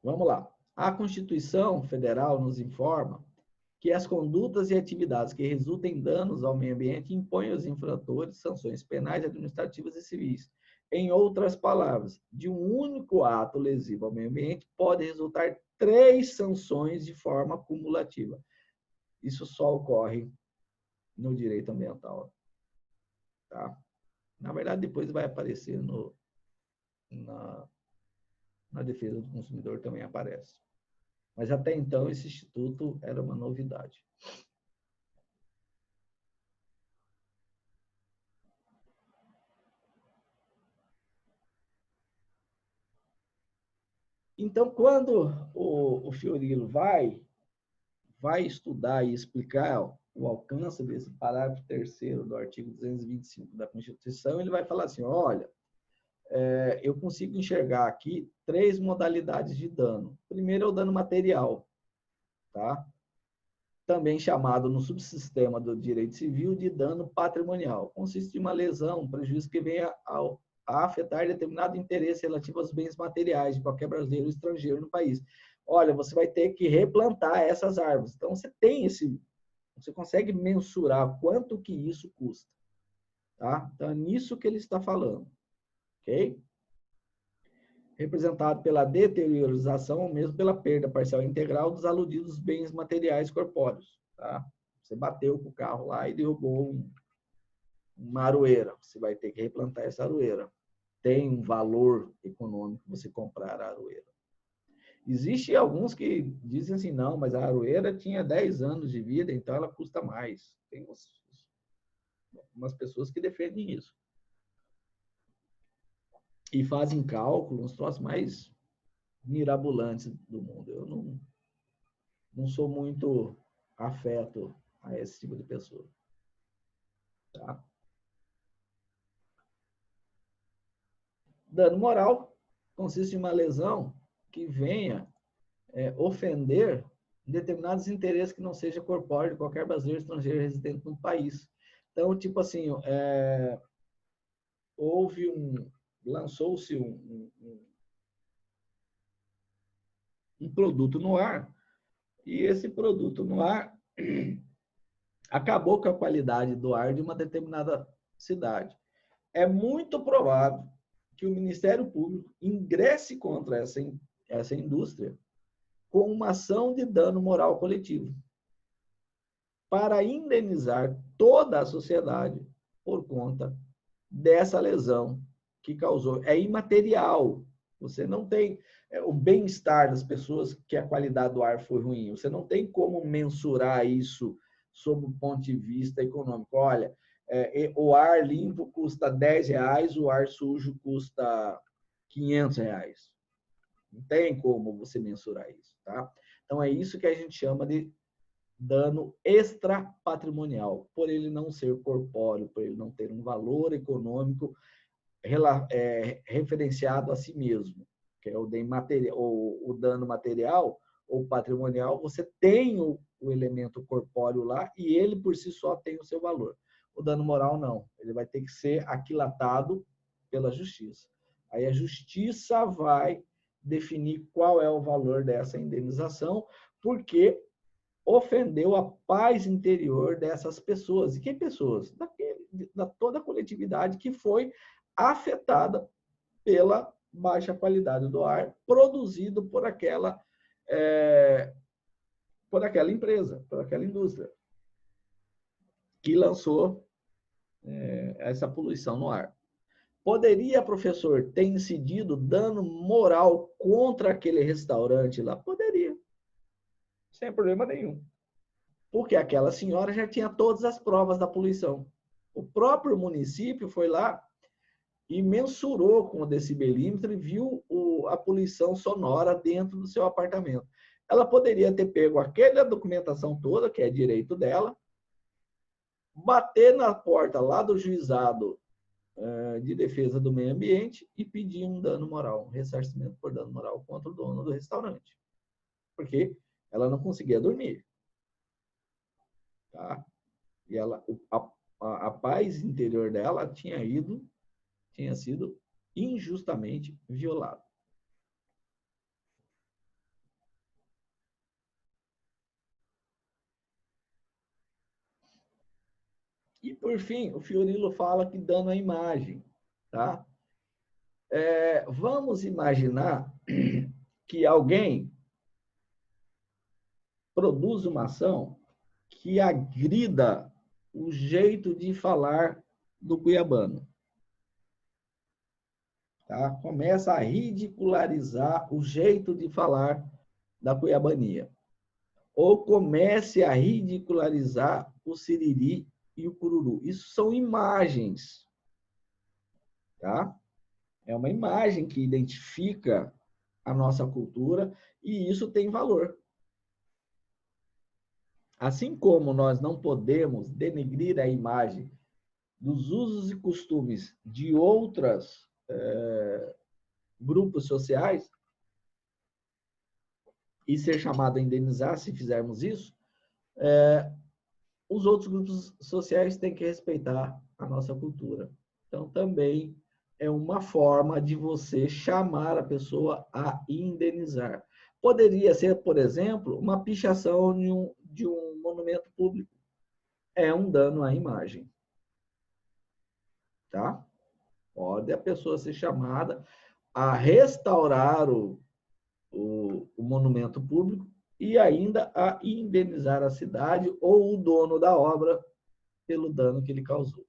Vamos lá. A Constituição Federal nos informa que as condutas e atividades que resultem em danos ao meio ambiente impõem aos infratores sanções penais, administrativas e civis. Em outras palavras, de um único ato lesivo ao meio ambiente pode resultar 3 sanções de forma cumulativa. Isso só ocorre no direito ambiental. Tá? Na verdade, depois vai aparecer na defesa do consumidor, também aparece. Mas até então esse instituto era uma novidade. Então, quando o Fiorilo vai estudar e explicar o alcance desse parágrafo 3º do artigo 225 da Constituição, ele vai falar assim, olha, eu consigo enxergar aqui 3 modalidades de dano. Primeiro é o dano material, tá? Também chamado no subsistema do direito civil de dano patrimonial. Consiste de uma lesão, um prejuízo que venha a afetar determinado interesse relativo aos bens materiais de qualquer brasileiro ou estrangeiro no país. Olha, você vai ter que replantar essas árvores. Então, você consegue mensurar quanto que isso custa. Tá? Então, é nisso que ele está falando. Ok? Representado pela deteriorização ou mesmo pela perda parcial e integral dos aludidos bens materiais corpóreos. Tá? Você bateu com o carro lá e derrubou uma aroeira. Você vai ter que replantar essa aroeira. Tem um valor econômico você comprar a aroeira. Existem alguns que dizem assim, não, mas a aroeira tinha 10 anos de vida, então ela custa mais. Tem umas pessoas que defendem isso. E fazem cálculos, uns troços mais mirabolantes do mundo. Eu não sou muito afeto a esse tipo de pessoa. Tá? Dano moral consiste em uma lesão que venha ofender determinados interesses que não seja corpóreo de qualquer brasileiro estrangeiro residente no país. Então, tipo assim, lançou-se um produto no ar, e esse produto no ar acabou com a qualidade do ar de uma determinada cidade. É muito provável que o Ministério Público ingresse contra essa indústria com uma ação de dano moral coletivo para indenizar toda a sociedade por conta dessa lesão que causou. É imaterial. Você não tem o bem-estar das pessoas, que a qualidade do ar foi ruim. Você não tem como mensurar isso sob o ponto de vista econômico. Olha, o ar limpo custa R$10, o ar sujo custa R$500. Não tem como você mensurar isso, tá? Então, é isso que a gente chama de dano extrapatrimonial, por ele não ser corpóreo, por ele não ter um valor econômico referenciado a si mesmo, que é o dano material ou patrimonial. Você tem o elemento corpóreo lá e ele por si só tem o seu valor. O dano moral não, ele vai ter que ser aquilatado pela justiça. Aí a justiça vai definir qual é o valor dessa indenização, porque ofendeu a paz interior dessas pessoas. E que pessoas? Da toda a coletividade que foi afetada pela baixa qualidade do ar produzido por aquela empresa, por aquela indústria que lançou essa poluição no ar. Poderia, professor, ter incidido dano moral contra aquele restaurante lá? Poderia, sem problema nenhum. Porque aquela senhora já tinha todas as provas da poluição. O próprio município foi lá e mensurou com o decibelímetro e viu a poluição sonora dentro do seu apartamento. Ela poderia ter pego aquela documentação toda, que é direito dela, bater na porta lá do juizado de defesa do meio ambiente e pedir um dano moral, um ressarcimento por dano moral contra o dono do restaurante. Porque ela não conseguia dormir. Tá? E a paz interior dela tinha sido injustamente violada. E, por fim, o Fiorillo fala que dano à imagem. Tá? Vamos imaginar que alguém produz uma ação que agrida o jeito de falar do cuiabano. Tá? Começa a ridicularizar o jeito de falar da cuiabania. Ou comece a ridicularizar o siriri e o cururu. Isso são imagens. Tá? É uma imagem que identifica a nossa cultura e isso tem valor. Assim como nós não podemos denegrir a imagem dos usos e costumes de outros grupos sociais e ser chamado a indenizar se fizermos isso, os outros grupos sociais têm que respeitar a nossa cultura. Então, também é uma forma de você chamar a pessoa a indenizar. Poderia ser, por exemplo, uma pichação de um monumento público. É um dano à imagem. Tá? Pode a pessoa ser chamada a restaurar o monumento público e ainda a indenizar a cidade ou o dono da obra pelo dano que ele causou.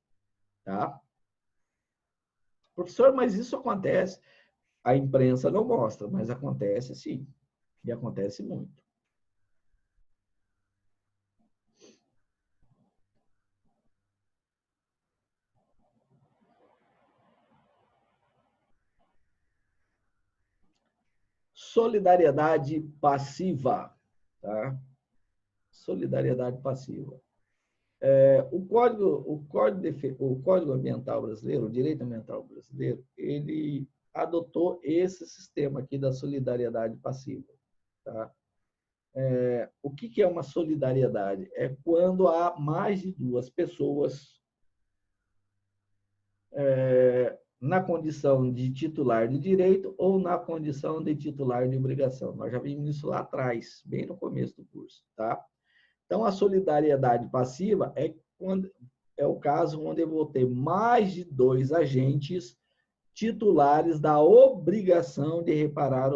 Tá? Professor, mas isso acontece? A imprensa não mostra, mas acontece sim. E acontece muito. Solidariedade passiva. Tá? Solidariedade passiva. O Código Ambiental Brasileiro, o Direito Ambiental Brasileiro, ele adotou esse sistema aqui da solidariedade passiva. Tá? O que é uma solidariedade? É quando há mais de duas pessoas na condição de titular de direito ou na condição de titular de obrigação. Nós já vimos isso lá atrás, bem no começo do curso. Tá? Então, a solidariedade passiva é o caso onde eu vou ter mais de dois agentes titulares da obrigação de reparar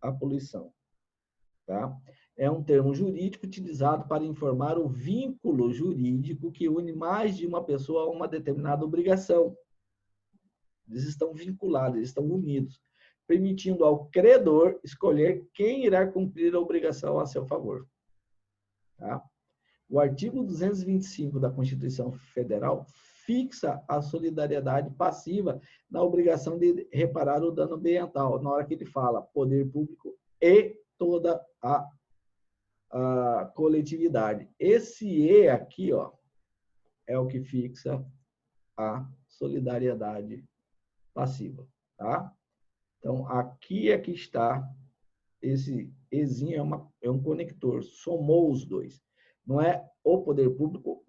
a poluição. Tá? É um termo jurídico utilizado para informar o vínculo jurídico que une mais de uma pessoa a uma determinada obrigação. Eles estão vinculados, eles estão unidos, permitindo ao credor escolher quem irá cumprir a obrigação a seu favor. Tá? O artigo 225 da Constituição Federal fixa a solidariedade passiva na obrigação de reparar o dano ambiental, na hora que ele fala poder público e toda a coletividade. Esse E aqui, ó, é o que fixa a solidariedade passiva, tá? Então, aqui é que está esse Ezinho, é um conector, somou os dois. Não é o poder público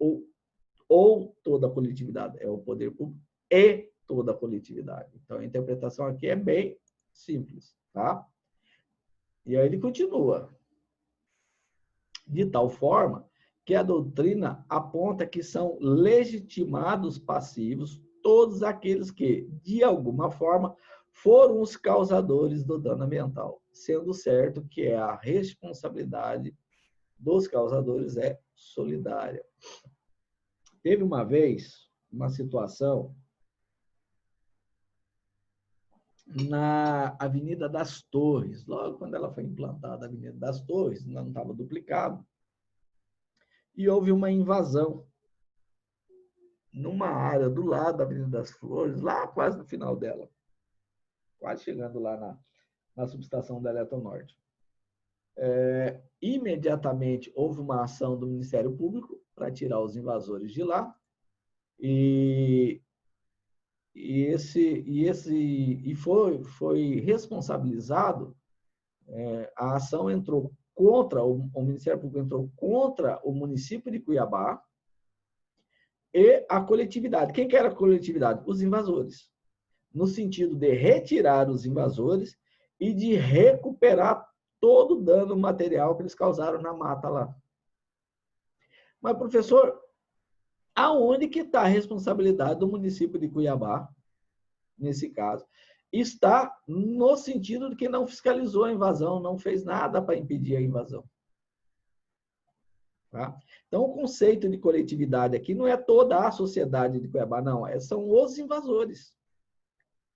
ou toda a coletividade, é o poder público e toda a coletividade. Então, a interpretação aqui é bem simples, tá? E aí ele continua. De tal forma que a doutrina aponta que são legitimados passivos todos aqueles que, de alguma forma, foram os causadores do dano ambiental, sendo certo que a responsabilidade dos causadores é solidária. Teve uma vez uma situação na Avenida das Torres, logo quando ela foi implantada, a Avenida das Torres, não estava duplicado, e houve uma invasão numa área do lado da Avenida das Flores, lá quase no final dela, quase chegando lá na subestação da Eletronorte. Imediatamente houve uma ação do Ministério Público para tirar os invasores de lá, Foi responsabilizado, a ação entrou contra, o Ministério Público entrou contra o município de Cuiabá e a coletividade. Quem que era a coletividade? Os invasores. No sentido de retirar os invasores e de recuperar todo o dano material que eles causaram na mata lá. Mas, professor, aonde que está a responsabilidade do município de Cuiabá, nesse caso? Está no sentido de que não fiscalizou a invasão, não fez nada para impedir a invasão. Tá? Então, o conceito de coletividade aqui não é toda a sociedade de Cuiabá, não, são os invasores.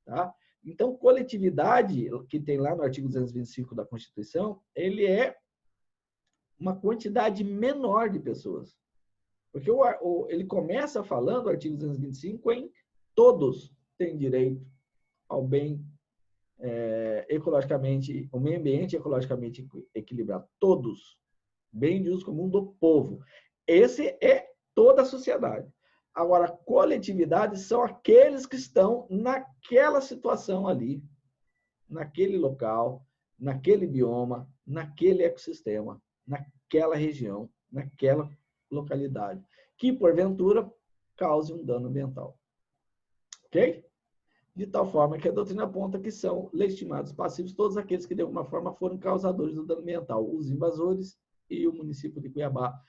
Tá? Então, coletividade, que tem lá no artigo 225 da Constituição, ele é uma quantidade menor de pessoas. Porque ele começa falando, o artigo 225, em todos têm direito ao bem ecologicamente, o meio ambiente ecologicamente equilibrado. Todos. Bem de uso comum do povo. Esse é toda a sociedade. Agora, coletividade são aqueles que estão naquela situação ali, naquele local, naquele bioma, naquele ecossistema, naquela região, naquela localidade, que, porventura, cause um dano ambiental. Ok? De tal forma que a doutrina aponta que são legitimados passivos todos aqueles que, de alguma forma, foram causadores do dano ambiental, os invasores e o município de Cuiabá,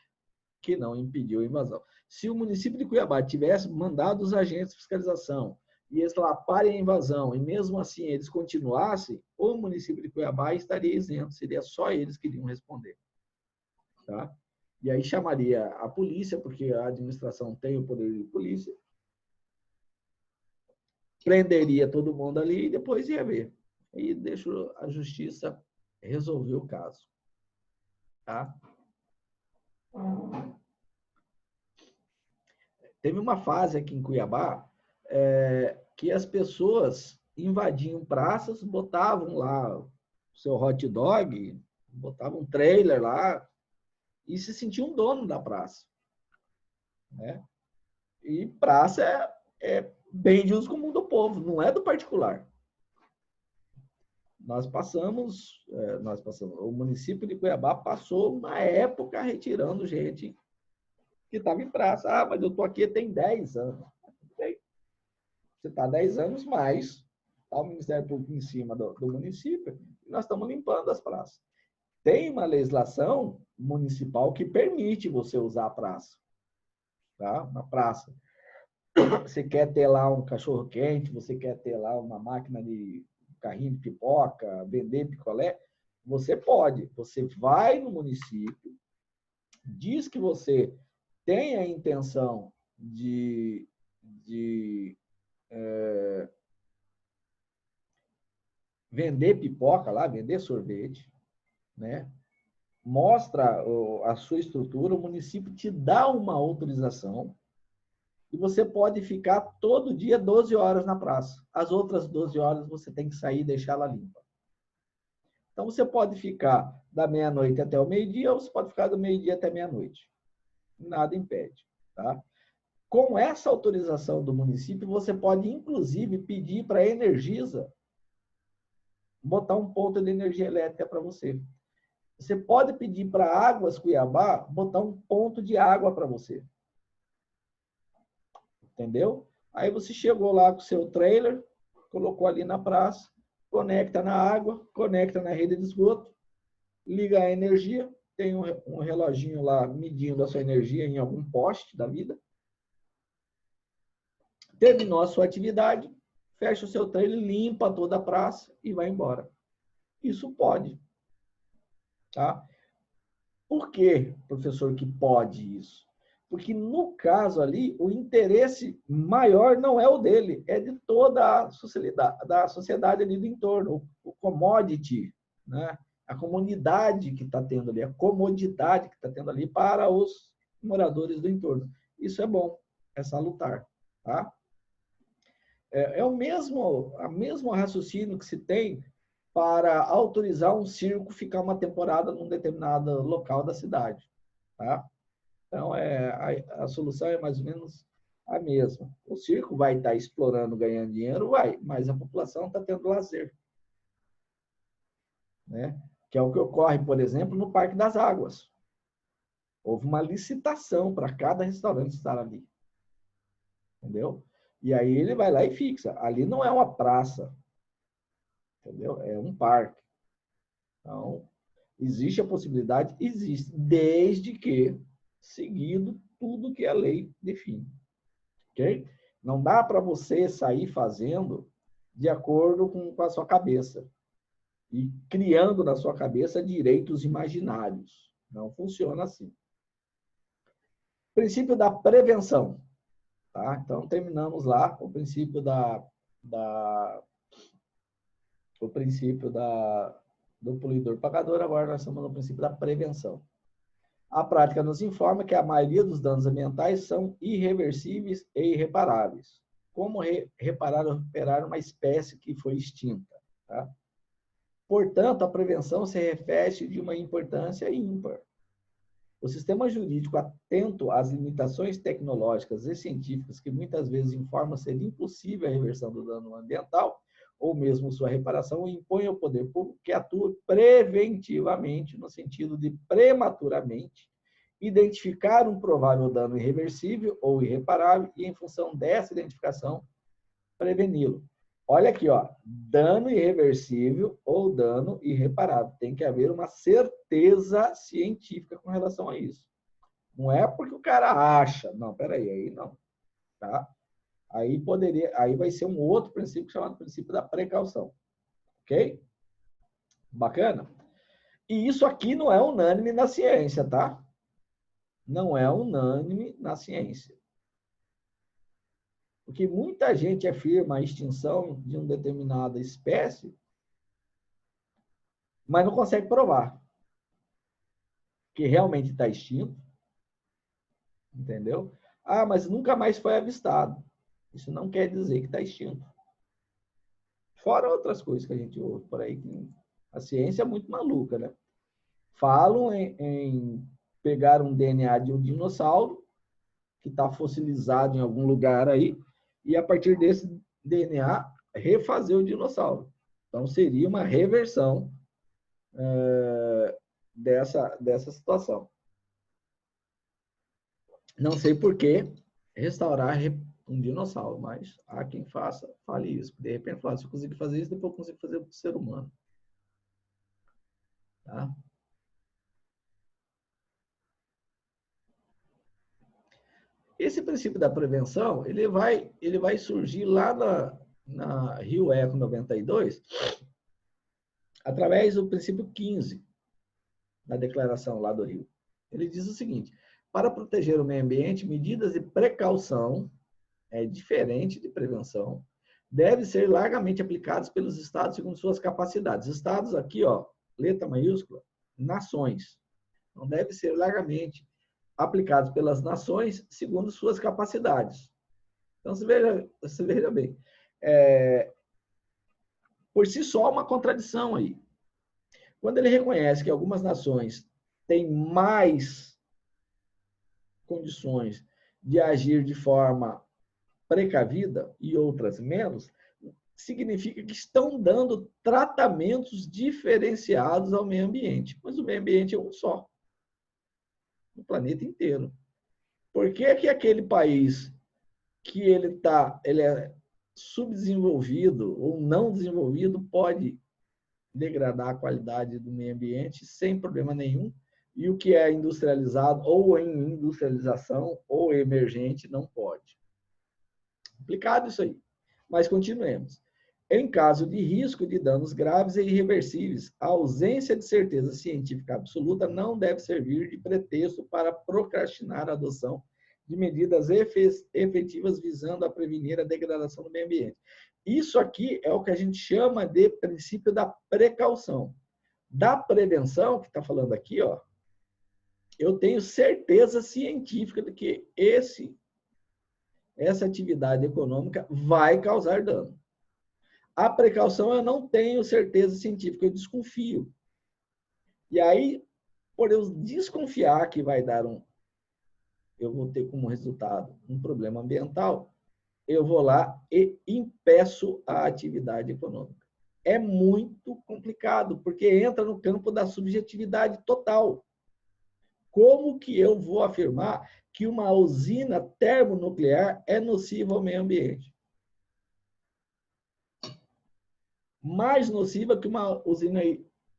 que não impediu a invasão. Se o município de Cuiabá tivesse mandado os agentes de fiscalização e eles laparem a invasão, e mesmo assim eles continuassem, o município de Cuiabá estaria isento, seria só eles que iriam responder. Tá? E aí chamaria a polícia, porque a administração tem o poder de polícia, prenderia todo mundo ali e depois ia ver. E deixa a justiça resolver o caso. Tá? Teve uma fase aqui em Cuiabá que as pessoas invadiam praças, botavam lá o seu hot dog, botavam um trailer lá e se sentiam dono da praça. Né? E praça é bem de uso comum do povo, não é do particular. Nós passamos, o município de Cuiabá passou uma época retirando gente que estava em praça. Ah, mas eu estou aqui tem 10 anos. Você está 10 anos mais, está o Ministério Público em cima do município, e nós estamos limpando as praças. Tem uma legislação municipal que permite você usar a praça. Tá? Uma praça. Você quer ter lá um cachorro-quente, você quer ter lá uma máquina de carrinho de pipoca, vender picolé, você pode. Você vai no município, diz que você tem a intenção de vender pipoca lá, vender sorvete, né? Mostra a sua estrutura, o município te dá uma autorização e você pode ficar todo dia 12 horas na praça. As outras 12 horas você tem que sair e deixar ela limpa. Então, você pode ficar da meia-noite até o meio-dia ou você pode ficar do meio-dia até meia-noite. Nada impede. Tá? Com essa autorização do município, você pode, inclusive, pedir para a Energisa botar um ponto de energia elétrica para você. Você pode pedir para a Águas Cuiabá botar um ponto de água para você. Entendeu? Aí você chegou lá com o seu trailer, colocou ali na praça, conecta na água, conecta na rede de esgoto, liga a energia, tem um reloginho lá medindo a sua energia em algum poste da vida. Terminou a sua atividade, fecha o seu trailer, limpa toda a praça e vai embora. Isso pode. Tá? Por que, professor, que pode isso? Porque, no caso ali, o interesse maior não é o dele, é de toda a sociedade ali do entorno, o commodity, né? A comunidade que está tendo ali, a comodidade que está tendo ali para os moradores do entorno. Isso é bom, é salutar. Tá? É o mesmo raciocínio que se tem para autorizar um circo ficar uma temporada num determinado local da cidade. Tá? Então, a solução é mais ou menos a mesma. O circo vai estar explorando, ganhando dinheiro, vai, mas a população está tendo lazer. Né? Que é o que ocorre, por exemplo, no Parque das Águas. Houve uma licitação para cada restaurante estar ali. Entendeu? E aí ele vai lá e fixa. Ali não é uma praça. Entendeu? É um parque. Então, existe a possibilidade? Existe. Desde que seguido tudo que a lei define. Ok? Não dá para você sair fazendo de acordo com a sua cabeça e criando na sua cabeça direitos imaginários. Não funciona assim. Princípio da prevenção. Tá? Então, terminamos lá o princípio do poluidor pagador. Agora nós estamos no princípio da prevenção. A prática nos informa que a maioria dos danos ambientais são irreversíveis e irreparáveis. Como reparar ou recuperar uma espécie que foi extinta? Tá? Portanto, a prevenção se reveste de uma importância ímpar. O sistema jurídico, atento às limitações tecnológicas e científicas que muitas vezes informam ser impossível a reversão do dano ambiental, ou mesmo sua reparação, impõe ao poder público que atue preventivamente, no sentido de prematuramente identificar um provável dano irreversível ou irreparável e, em função dessa identificação, preveni-lo. Olha aqui, ó, dano irreversível ou dano irreparável. Tem que haver uma certeza científica com relação a isso. Não é porque o cara acha. Não, peraí, aí não. Tá? Aí vai ser um outro princípio chamado princípio da precaução. Ok? Bacana? E isso aqui não é unânime na ciência, tá? Não é unânime na ciência. Porque muita gente afirma a extinção de uma determinada espécie, mas não consegue provar que realmente está extinto. Entendeu? Ah, mas nunca mais foi avistado. Isso não quer dizer que está extinto. Fora outras coisas que a gente ouve por aí, que a ciência é muito maluca, né? Falam em pegar um DNA de um dinossauro que está fossilizado em algum lugar aí, e a partir desse DNA refazer o dinossauro. Então seria uma reversão dessa situação. Não sei por que restaurar um dinossauro, mas há quem fale isso. De repente, se eu conseguir fazer isso, depois eu consigo fazer para o ser humano. Tá? Esse princípio da prevenção, ele vai surgir lá na Rio Eco 92, através do princípio 15 da declaração lá do Rio. Ele diz o seguinte: para proteger o meio ambiente, medidas de precaução, é diferente de prevenção, devem ser largamente aplicadas pelos estados segundo suas capacidades. Estados aqui, ó, letra maiúscula, nações. Então, deve ser largamente aplicados pelas nações segundo suas capacidades. Então, você veja bem, por si só, uma contradição aí. Quando ele reconhece que algumas nações têm mais condições de agir de forma precavida e outras menos, significa que estão dando tratamentos diferenciados ao meio ambiente. Mas o meio ambiente é um só, no planeta inteiro. Por que aquele país que ele é subdesenvolvido ou não desenvolvido pode degradar a qualidade do meio ambiente sem problema nenhum, e o que é industrializado ou em industrialização ou emergente não pode? Complicado isso aí. Mas continuemos. Em caso de risco de danos graves e irreversíveis, a ausência de certeza científica absoluta não deve servir de pretexto para procrastinar a adoção de medidas efetivas visando a prevenir a degradação do meio ambiente. Isso aqui é o que a gente chama de princípio da precaução. Da prevenção, que está falando aqui, ó, eu tenho certeza científica de que essa atividade econômica vai causar dano. A precaução eu não tenho certeza científica, eu desconfio. E aí, por eu desconfiar que vai dar eu vou ter como resultado um problema ambiental, eu vou lá e impeço a atividade econômica. É muito complicado, porque entra no campo da subjetividade total. Como que eu vou afirmar que uma usina termonuclear é nociva ao meio ambiente? Mais nociva que uma usina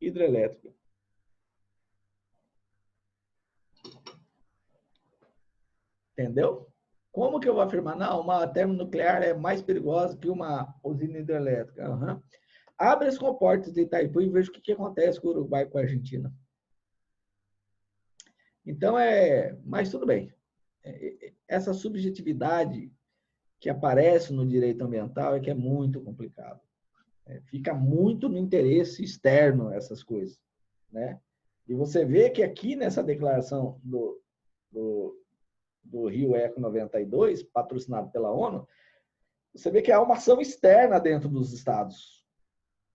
hidrelétrica. Entendeu? Como que eu vou afirmar? Não, uma termonuclear é mais perigosa que uma usina hidrelétrica. Uhum. Abre as comportas de Itaipu e veja o que acontece com o Uruguai e com a Argentina. Então, mas tudo bem. Essa subjetividade que aparece no direito ambiental é que é muito complicado. Fica muito no interesse externo essas coisas, né? E você vê que aqui nessa declaração do Rio Eco 92, patrocinado pela ONU, você vê que há uma ação externa dentro dos estados,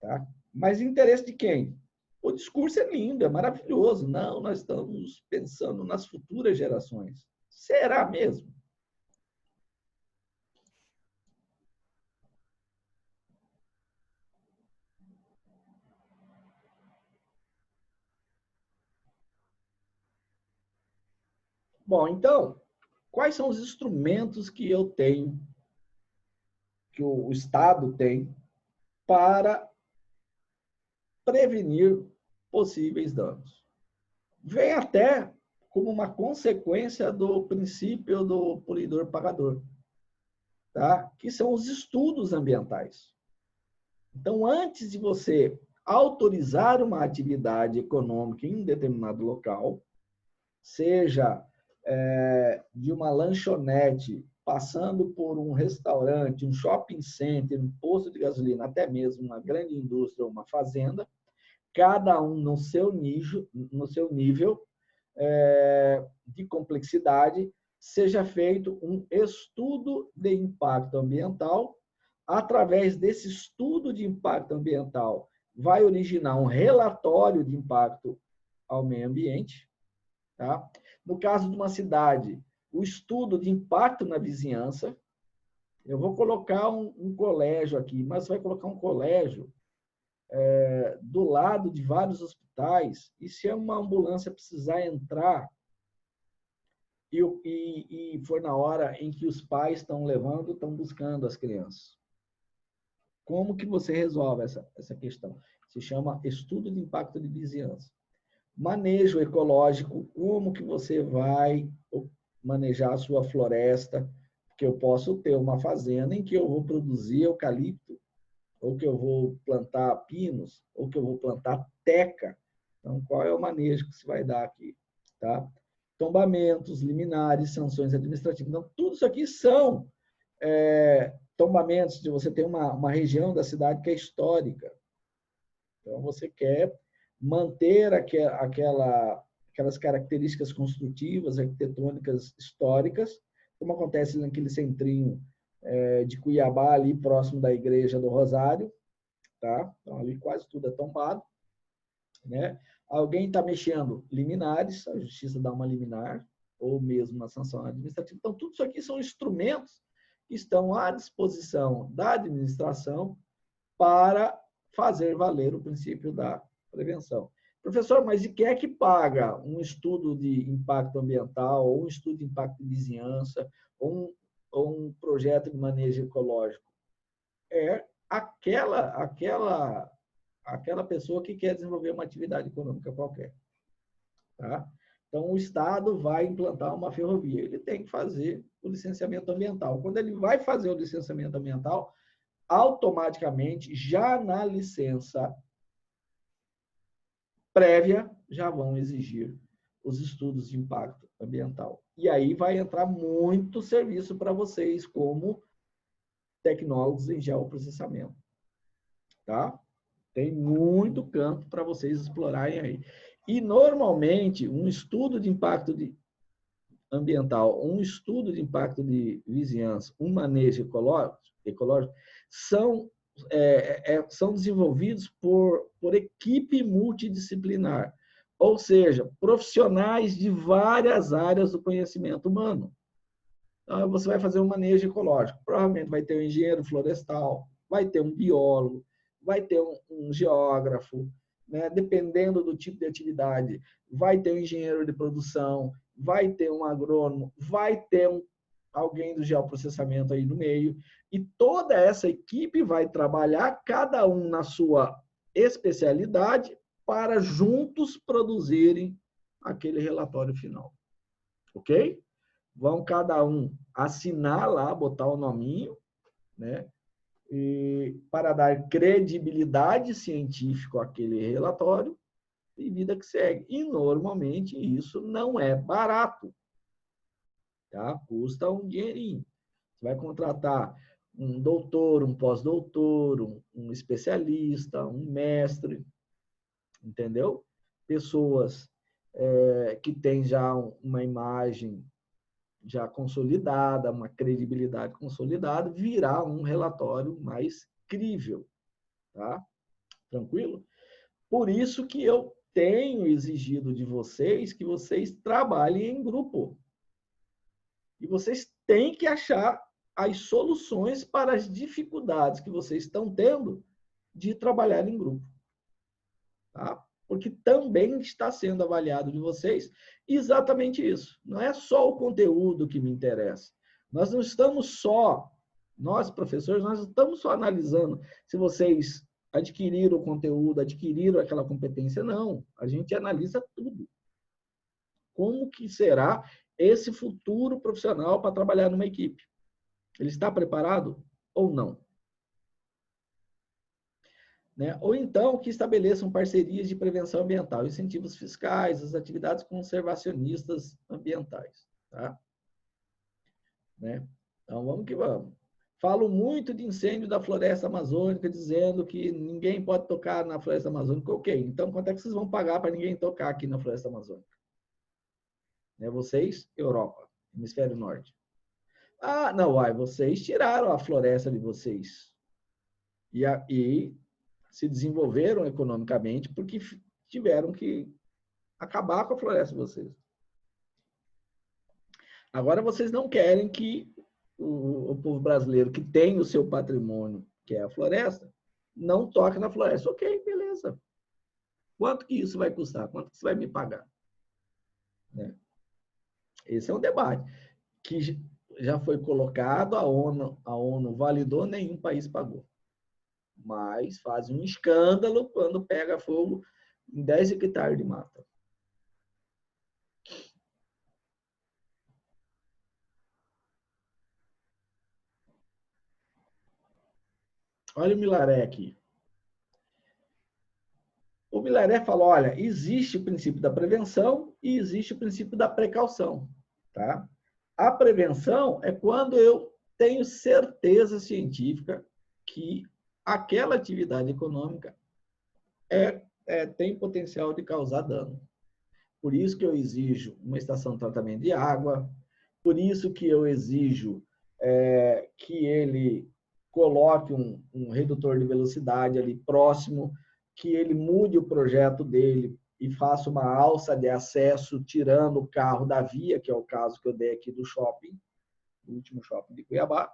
tá? Mas interesse de quem? O discurso é lindo, é maravilhoso. Não, nós estamos pensando nas futuras gerações. Será mesmo? Bom, então, quais são os instrumentos que eu tenho, que o Estado tem, para prevenir possíveis danos? Vem até como uma consequência do princípio do poluidor-pagador, tá? Que são os estudos ambientais. Então, antes de você autorizar uma atividade econômica em um determinado local, seja de uma lanchonete, passando por um restaurante, um shopping center, um posto de gasolina, até mesmo uma grande indústria ou uma fazenda, cada um no seu nível de complexidade, seja feito um estudo de impacto ambiental. Através desse estudo de impacto ambiental, vai originar um relatório de impacto ao meio ambiente. Tá? No caso de uma cidade, o estudo de impacto na vizinhança. Eu vou colocar um colégio aqui, mas vai colocar um colégio do lado de vários hospitais, e se uma ambulância precisar entrar e for na hora em que os pais estão levando, estão buscando as crianças. Como que você resolve essa questão? Se chama estudo de impacto de vizinhança. Manejo ecológico, como que você vai manejar a sua floresta, porque eu posso ter uma fazenda em que eu vou produzir eucalipto, ou que eu vou plantar pinos, ou que eu vou plantar teca. Então, qual é o manejo que se vai dar aqui? Tá? Tombamentos, liminares, sanções administrativas. Então, tudo isso aqui são tombamentos de você ter uma região da cidade que é histórica. Então, você quer manter aquelas características construtivas, arquitetônicas históricas, como acontece naquele centrinho de Cuiabá, ali próximo da Igreja do Rosário. Tá? Então, ali quase tudo é tombado. Né? Alguém está mexendo liminares, a justiça dá uma liminar, ou mesmo uma sanção administrativa. Então, tudo isso aqui são instrumentos que estão à disposição da administração para fazer valer o princípio da prevenção. Professor, mas e quem é que paga um estudo de impacto ambiental, ou um estudo de impacto de vizinhança, ou um projeto de manejo ecológico? É aquela pessoa que quer desenvolver uma atividade econômica qualquer. Tá? Então, o Estado vai implantar uma ferrovia, ele tem que fazer o licenciamento ambiental. Quando ele vai fazer o licenciamento ambiental, automaticamente, já na licença prévia, já vão exigir os estudos de impacto ambiental. E aí vai entrar muito serviço para vocês, como tecnólogos em geoprocessamento. Tá? Tem muito campo para vocês explorarem aí. E, normalmente, um estudo de impacto ambiental, um estudo de impacto de vizinhança, um manejo ecológico são desenvolvidos por equipe multidisciplinar. Ou seja, profissionais de várias áreas do conhecimento humano. Então, você vai fazer um manejo ecológico. Provavelmente vai ter um engenheiro florestal, vai ter um biólogo, vai ter um geógrafo, né? Dependendo do tipo de atividade, vai ter um engenheiro de produção, vai ter um agrônomo, vai ter alguém do geoprocessamento aí no meio. E toda essa equipe vai trabalhar, cada um na sua especialidade, para juntos produzirem aquele relatório final. Ok? Vão cada um assinar lá, botar o nominho, né? E para dar credibilidade científica àquele relatório, e vida que segue. E normalmente isso não é barato, tá? Custa um dinheirinho. Você vai contratar um doutor, um pós-doutor, um especialista, um mestre, entendeu? Pessoas que têm já uma imagem já consolidada, uma credibilidade consolidada, virá um relatório mais crível, tá? Tranquilo? Por isso que eu tenho exigido de vocês que vocês trabalhem em grupo. E vocês têm que achar as soluções para as dificuldades que vocês estão tendo de trabalhar em grupo, tá? Porque também está sendo avaliado de vocês exatamente isso. Não é só o conteúdo que me interessa. Nós não estamos só, nós professores, nós não estamos só analisando se vocês adquiriram o conteúdo, adquiriram aquela competência. Não, a gente analisa tudo. Como que será esse futuro profissional para trabalhar numa equipe? Ele está preparado ou não? Né? Ou então que estabeleçam parcerias de prevenção ambiental, incentivos fiscais, as atividades conservacionistas ambientais. Tá? Né? Então, vamos que vamos. Falo muito de incêndio da floresta amazônica, dizendo que ninguém pode tocar na floresta amazônica. Ok, então quanto é que vocês vão pagar para ninguém tocar aqui na floresta amazônica? Né? Vocês, Europa, hemisfério norte. Ah, não, vocês tiraram a floresta de vocês. E se desenvolveram economicamente porque tiveram que acabar com a floresta de vocês. Agora vocês não querem que o povo brasileiro, que tem o seu patrimônio, que é a floresta, não toque na floresta. Ok, beleza. Quanto que isso vai custar? Quanto que você vai me pagar? Né? Esse é um debate que já foi colocado, a ONU validou, nenhum país pagou. Mas faz um escândalo quando pega fogo em 10 hectares de mata. Olha o Milaré aqui. O Milaré falou, olha, existe o princípio da prevenção e existe o princípio da precaução. Tá? A prevenção é quando eu tenho certeza científica que aquela atividade econômica tem potencial de causar dano. Por isso que eu exijo uma estação de tratamento de água, por isso que eu exijo que ele coloque um redutor de velocidade ali próximo, que ele mude o projeto dele e faça uma alça de acesso, tirando o carro da via, que é o caso que eu dei aqui do shopping, do último shopping de Cuiabá,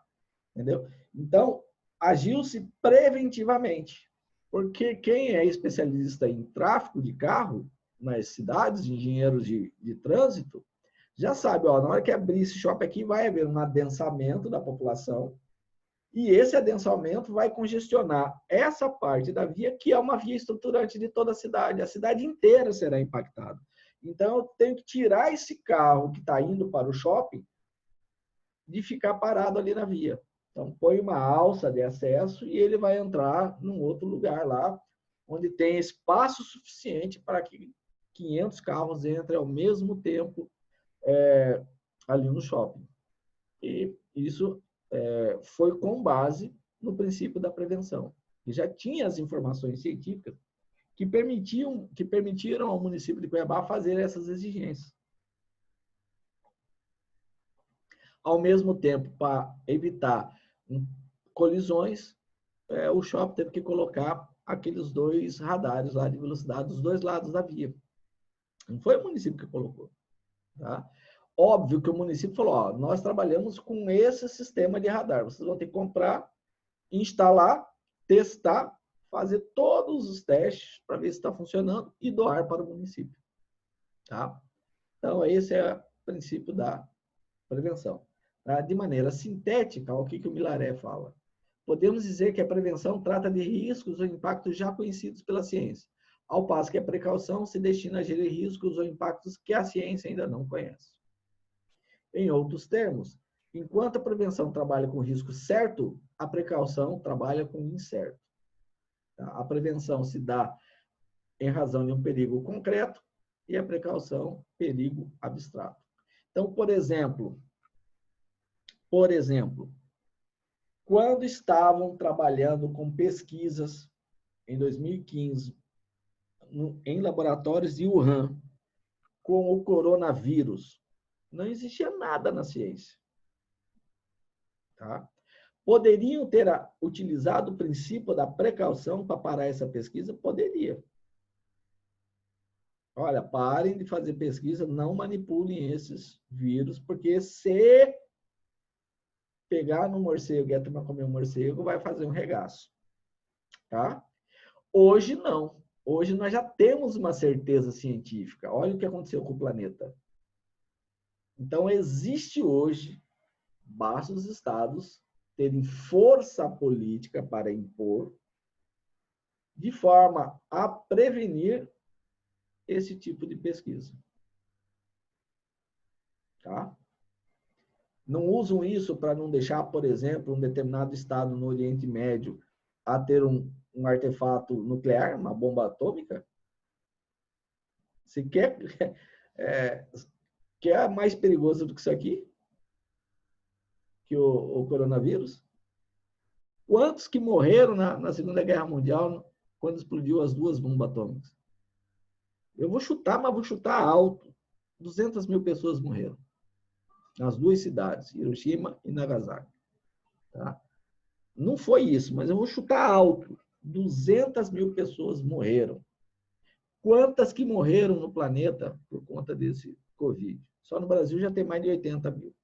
entendeu? Então, agiu-se preventivamente, porque quem é especialista em tráfego de carro nas cidades, engenheiros de trânsito, já sabe, ó, na hora que abrir esse shopping aqui, vai haver um adensamento da população, e esse adensamento vai congestionar essa parte da via, que é uma via estruturante de toda a cidade inteira será impactada. Então, eu tenho que tirar esse carro que está indo para o shopping de ficar parado ali na via. Então, põe uma alça de acesso e ele vai entrar num outro lugar lá, onde tem espaço suficiente para que 500 carros entrem ao mesmo tempo ali no shopping. E isso foi com base no princípio da prevenção. E já tinha as informações científicas que permitiram ao município de Cuiabá fazer essas exigências. Ao mesmo tempo, para evitar colisões, o shopping teve que colocar aqueles 2 radares lá de velocidade dos 2 lados da via. Não foi o município que colocou. Tá? Óbvio que o município falou, ó, nós trabalhamos com esse sistema de radar. Vocês vão ter que comprar, instalar, testar, fazer todos os testes para ver se está funcionando e doar para o município. Tá? Então, esse é o princípio da prevenção. Tá? De maneira sintética, o que o Milaré fala? Podemos dizer que a prevenção trata de riscos ou impactos já conhecidos pela ciência, ao passo que a precaução se destina a gerir riscos ou impactos que a ciência ainda não conhece. Em outros termos, enquanto a prevenção trabalha com risco certo, a precaução trabalha com incerto. Tá? A prevenção se dá em razão de um perigo concreto e a precaução, perigo abstrato. Então, por exemplo, quando estavam trabalhando com pesquisas em 2015 em laboratórios de Wuhan com o coronavírus, não existia nada na ciência. Tá? Poderiam ter utilizado o princípio da precaução para parar essa pesquisa? Poderia. Olha, parem de fazer pesquisa, não manipulem esses vírus, porque se pegar no morcego e a turma comer um morcego, vai fazer um regaço. Tá? Hoje não. Hoje nós já temos uma certeza científica. Olha o que aconteceu com o planeta. Então, existe hoje, basta os estados terem força política para impor, de forma a prevenir esse tipo de pesquisa. Tá? Não usam isso para não deixar, por exemplo, um determinado estado no Oriente Médio a ter um artefato nuclear, uma bomba atômica? Se quer mais perigoso do que isso aqui? Que o coronavírus? Quantos que morreram na Segunda Guerra Mundial quando explodiu as duas bombas atômicas? Eu vou chutar, mas vou chutar alto. 200 mil pessoas morreram. Nas duas cidades, Hiroshima e Nagasaki. Tá? Não foi isso, mas eu vou chutar alto. 200 mil pessoas morreram. Quantas que morreram no planeta por conta desse Covid? Só no Brasil já tem mais de 80 mil.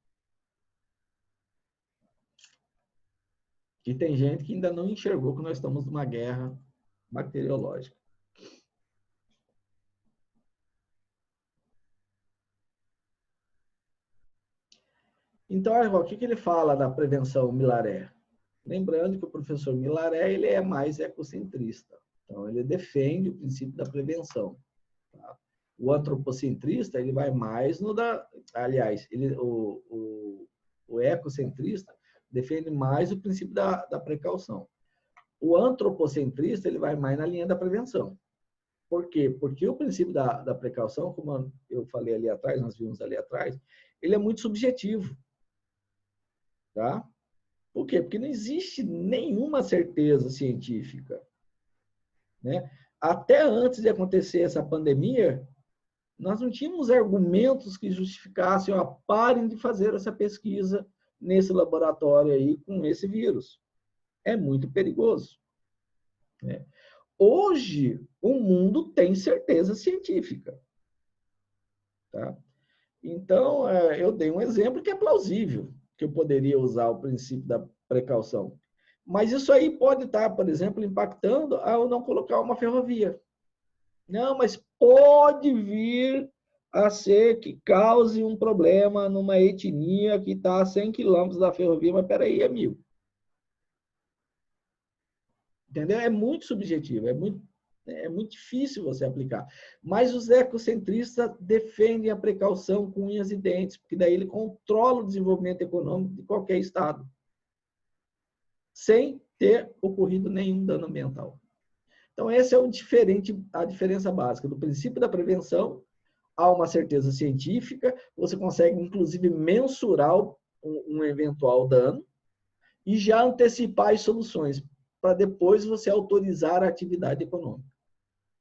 E tem gente que ainda não enxergou que nós estamos numa guerra bacteriológica. Então, o que ele fala da prevenção Milaré? Lembrando que o professor Milaré ele é mais ecocentrista. Então, ele defende o princípio da prevenção. Tá? O antropocentrista ele vai mais no da... Aliás, o ecocentrista defende mais o princípio da precaução. O antropocentrista ele vai mais na linha da prevenção. Por quê? Porque o princípio da precaução, como eu falei ali atrás, nós vimos ali atrás, ele é muito subjetivo. Tá? Por quê? Porque não existe nenhuma certeza científica. Né? Até antes de acontecer essa pandemia, nós não tínhamos argumentos que justificassem, ó, parem de fazer essa pesquisa nesse laboratório aí com esse vírus. É muito perigoso. Né? Hoje, o mundo tem certeza científica. Tá? Então, eu dei um exemplo que é plausível, que eu poderia usar o princípio da precaução. Mas isso aí pode estar, por exemplo, impactando ao não colocar uma ferrovia. Não, mas pode vir a ser que cause um problema numa etnia que está a 100 quilômetros da ferrovia, mas peraí, amigo. Entendeu? É muito subjetivo, é muito difícil você aplicar. Mas os ecocentristas defendem a precaução com unhas e dentes, porque daí ele controla o desenvolvimento econômico de qualquer estado, sem ter ocorrido nenhum dano ambiental. Então, essa é a diferença básica do princípio da prevenção. Há uma certeza científica, você consegue, inclusive, mensurar um eventual dano e já antecipar as soluções, para depois você autorizar a atividade econômica.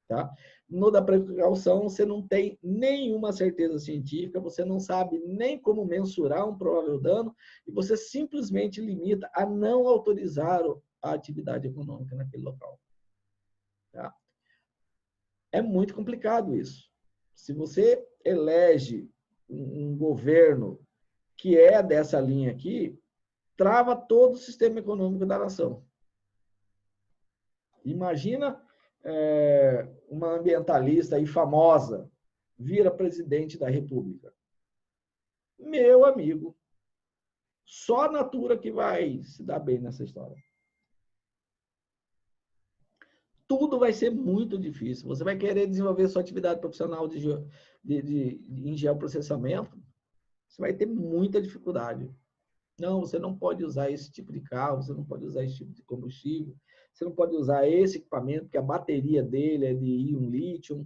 Tá? No da precaução, você não tem nenhuma certeza científica, você não sabe nem como mensurar um provável dano, e você simplesmente limita a não autorizar a atividade econômica naquele local. Tá? É muito complicado isso. Se você elege um governo que é dessa linha aqui, trava todo o sistema econômico da nação. Imagina uma ambientalista aí famosa vira presidente da República. Meu amigo, só a Natura que vai se dar bem nessa história. Tudo vai ser muito difícil. Você vai querer desenvolver sua atividade profissional em geoprocessamento, você vai ter muita dificuldade. Não, você não pode usar esse tipo de carro, você não pode usar esse tipo de combustível, você não pode usar esse equipamento, porque a bateria dele é de íon lítio.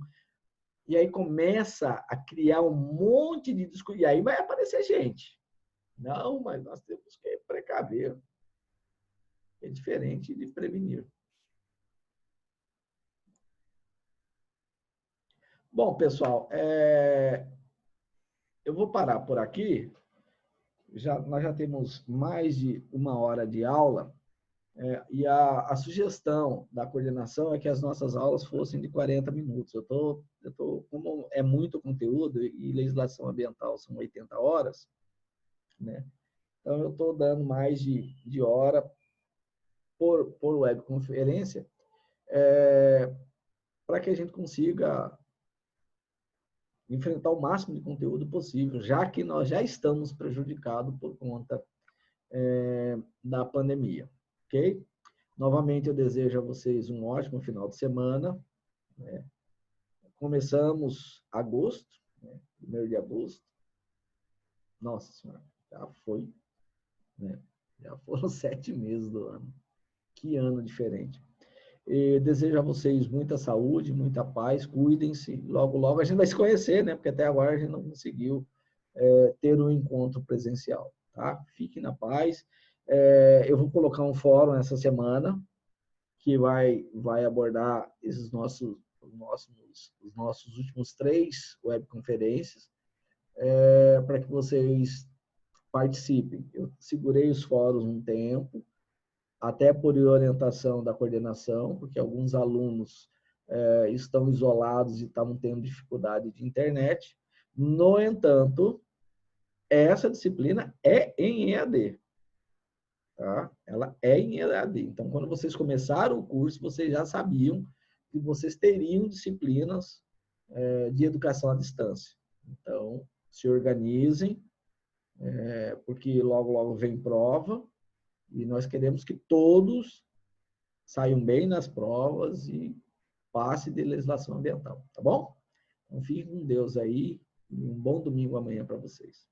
E aí começa a criar um monte de discussão. E aí vai aparecer gente. Não, mas nós temos que precaver. É diferente de prevenir. Bom, pessoal, eu vou parar por aqui. Nós já temos mais de 1 hora de aula. E a sugestão da coordenação é que as nossas aulas fossem de 40 minutos. Como é muito conteúdo e legislação ambiental são 80 horas, né? Então eu estou dando mais de hora por webconferência, para que a gente consiga enfrentar o máximo de conteúdo possível, já que nós já estamos prejudicados por conta da pandemia, ok? Novamente, eu desejo a vocês um ótimo final de semana. Né? Começamos agosto, né? 1º de agosto. Nossa Senhora, já foi. Né? Já foram 7 meses do ano. Que ano diferente. E desejo a vocês muita saúde, muita paz, cuidem-se. Logo, logo a gente vai se conhecer, né? Porque até agora a gente não conseguiu ter um encontro presencial. Tá? Fiquem na paz. Eu vou colocar um fórum essa semana, que vai abordar os nossos últimos 3 webconferências, para que vocês participem. Eu segurei os fóruns um tempo, até por orientação da coordenação, porque alguns alunos estão isolados e estavam tendo dificuldade de internet. No entanto, essa disciplina é em EAD. Tá? Ela é em EAD. Então, quando vocês começaram o curso, vocês já sabiam que vocês teriam disciplinas de educação à distância. Então, se organizem, porque logo, logo vem prova, e nós queremos que todos saiam bem nas provas e passe de legislação ambiental, tá bom? Então, fiquem com Deus aí, e um bom domingo amanhã para vocês.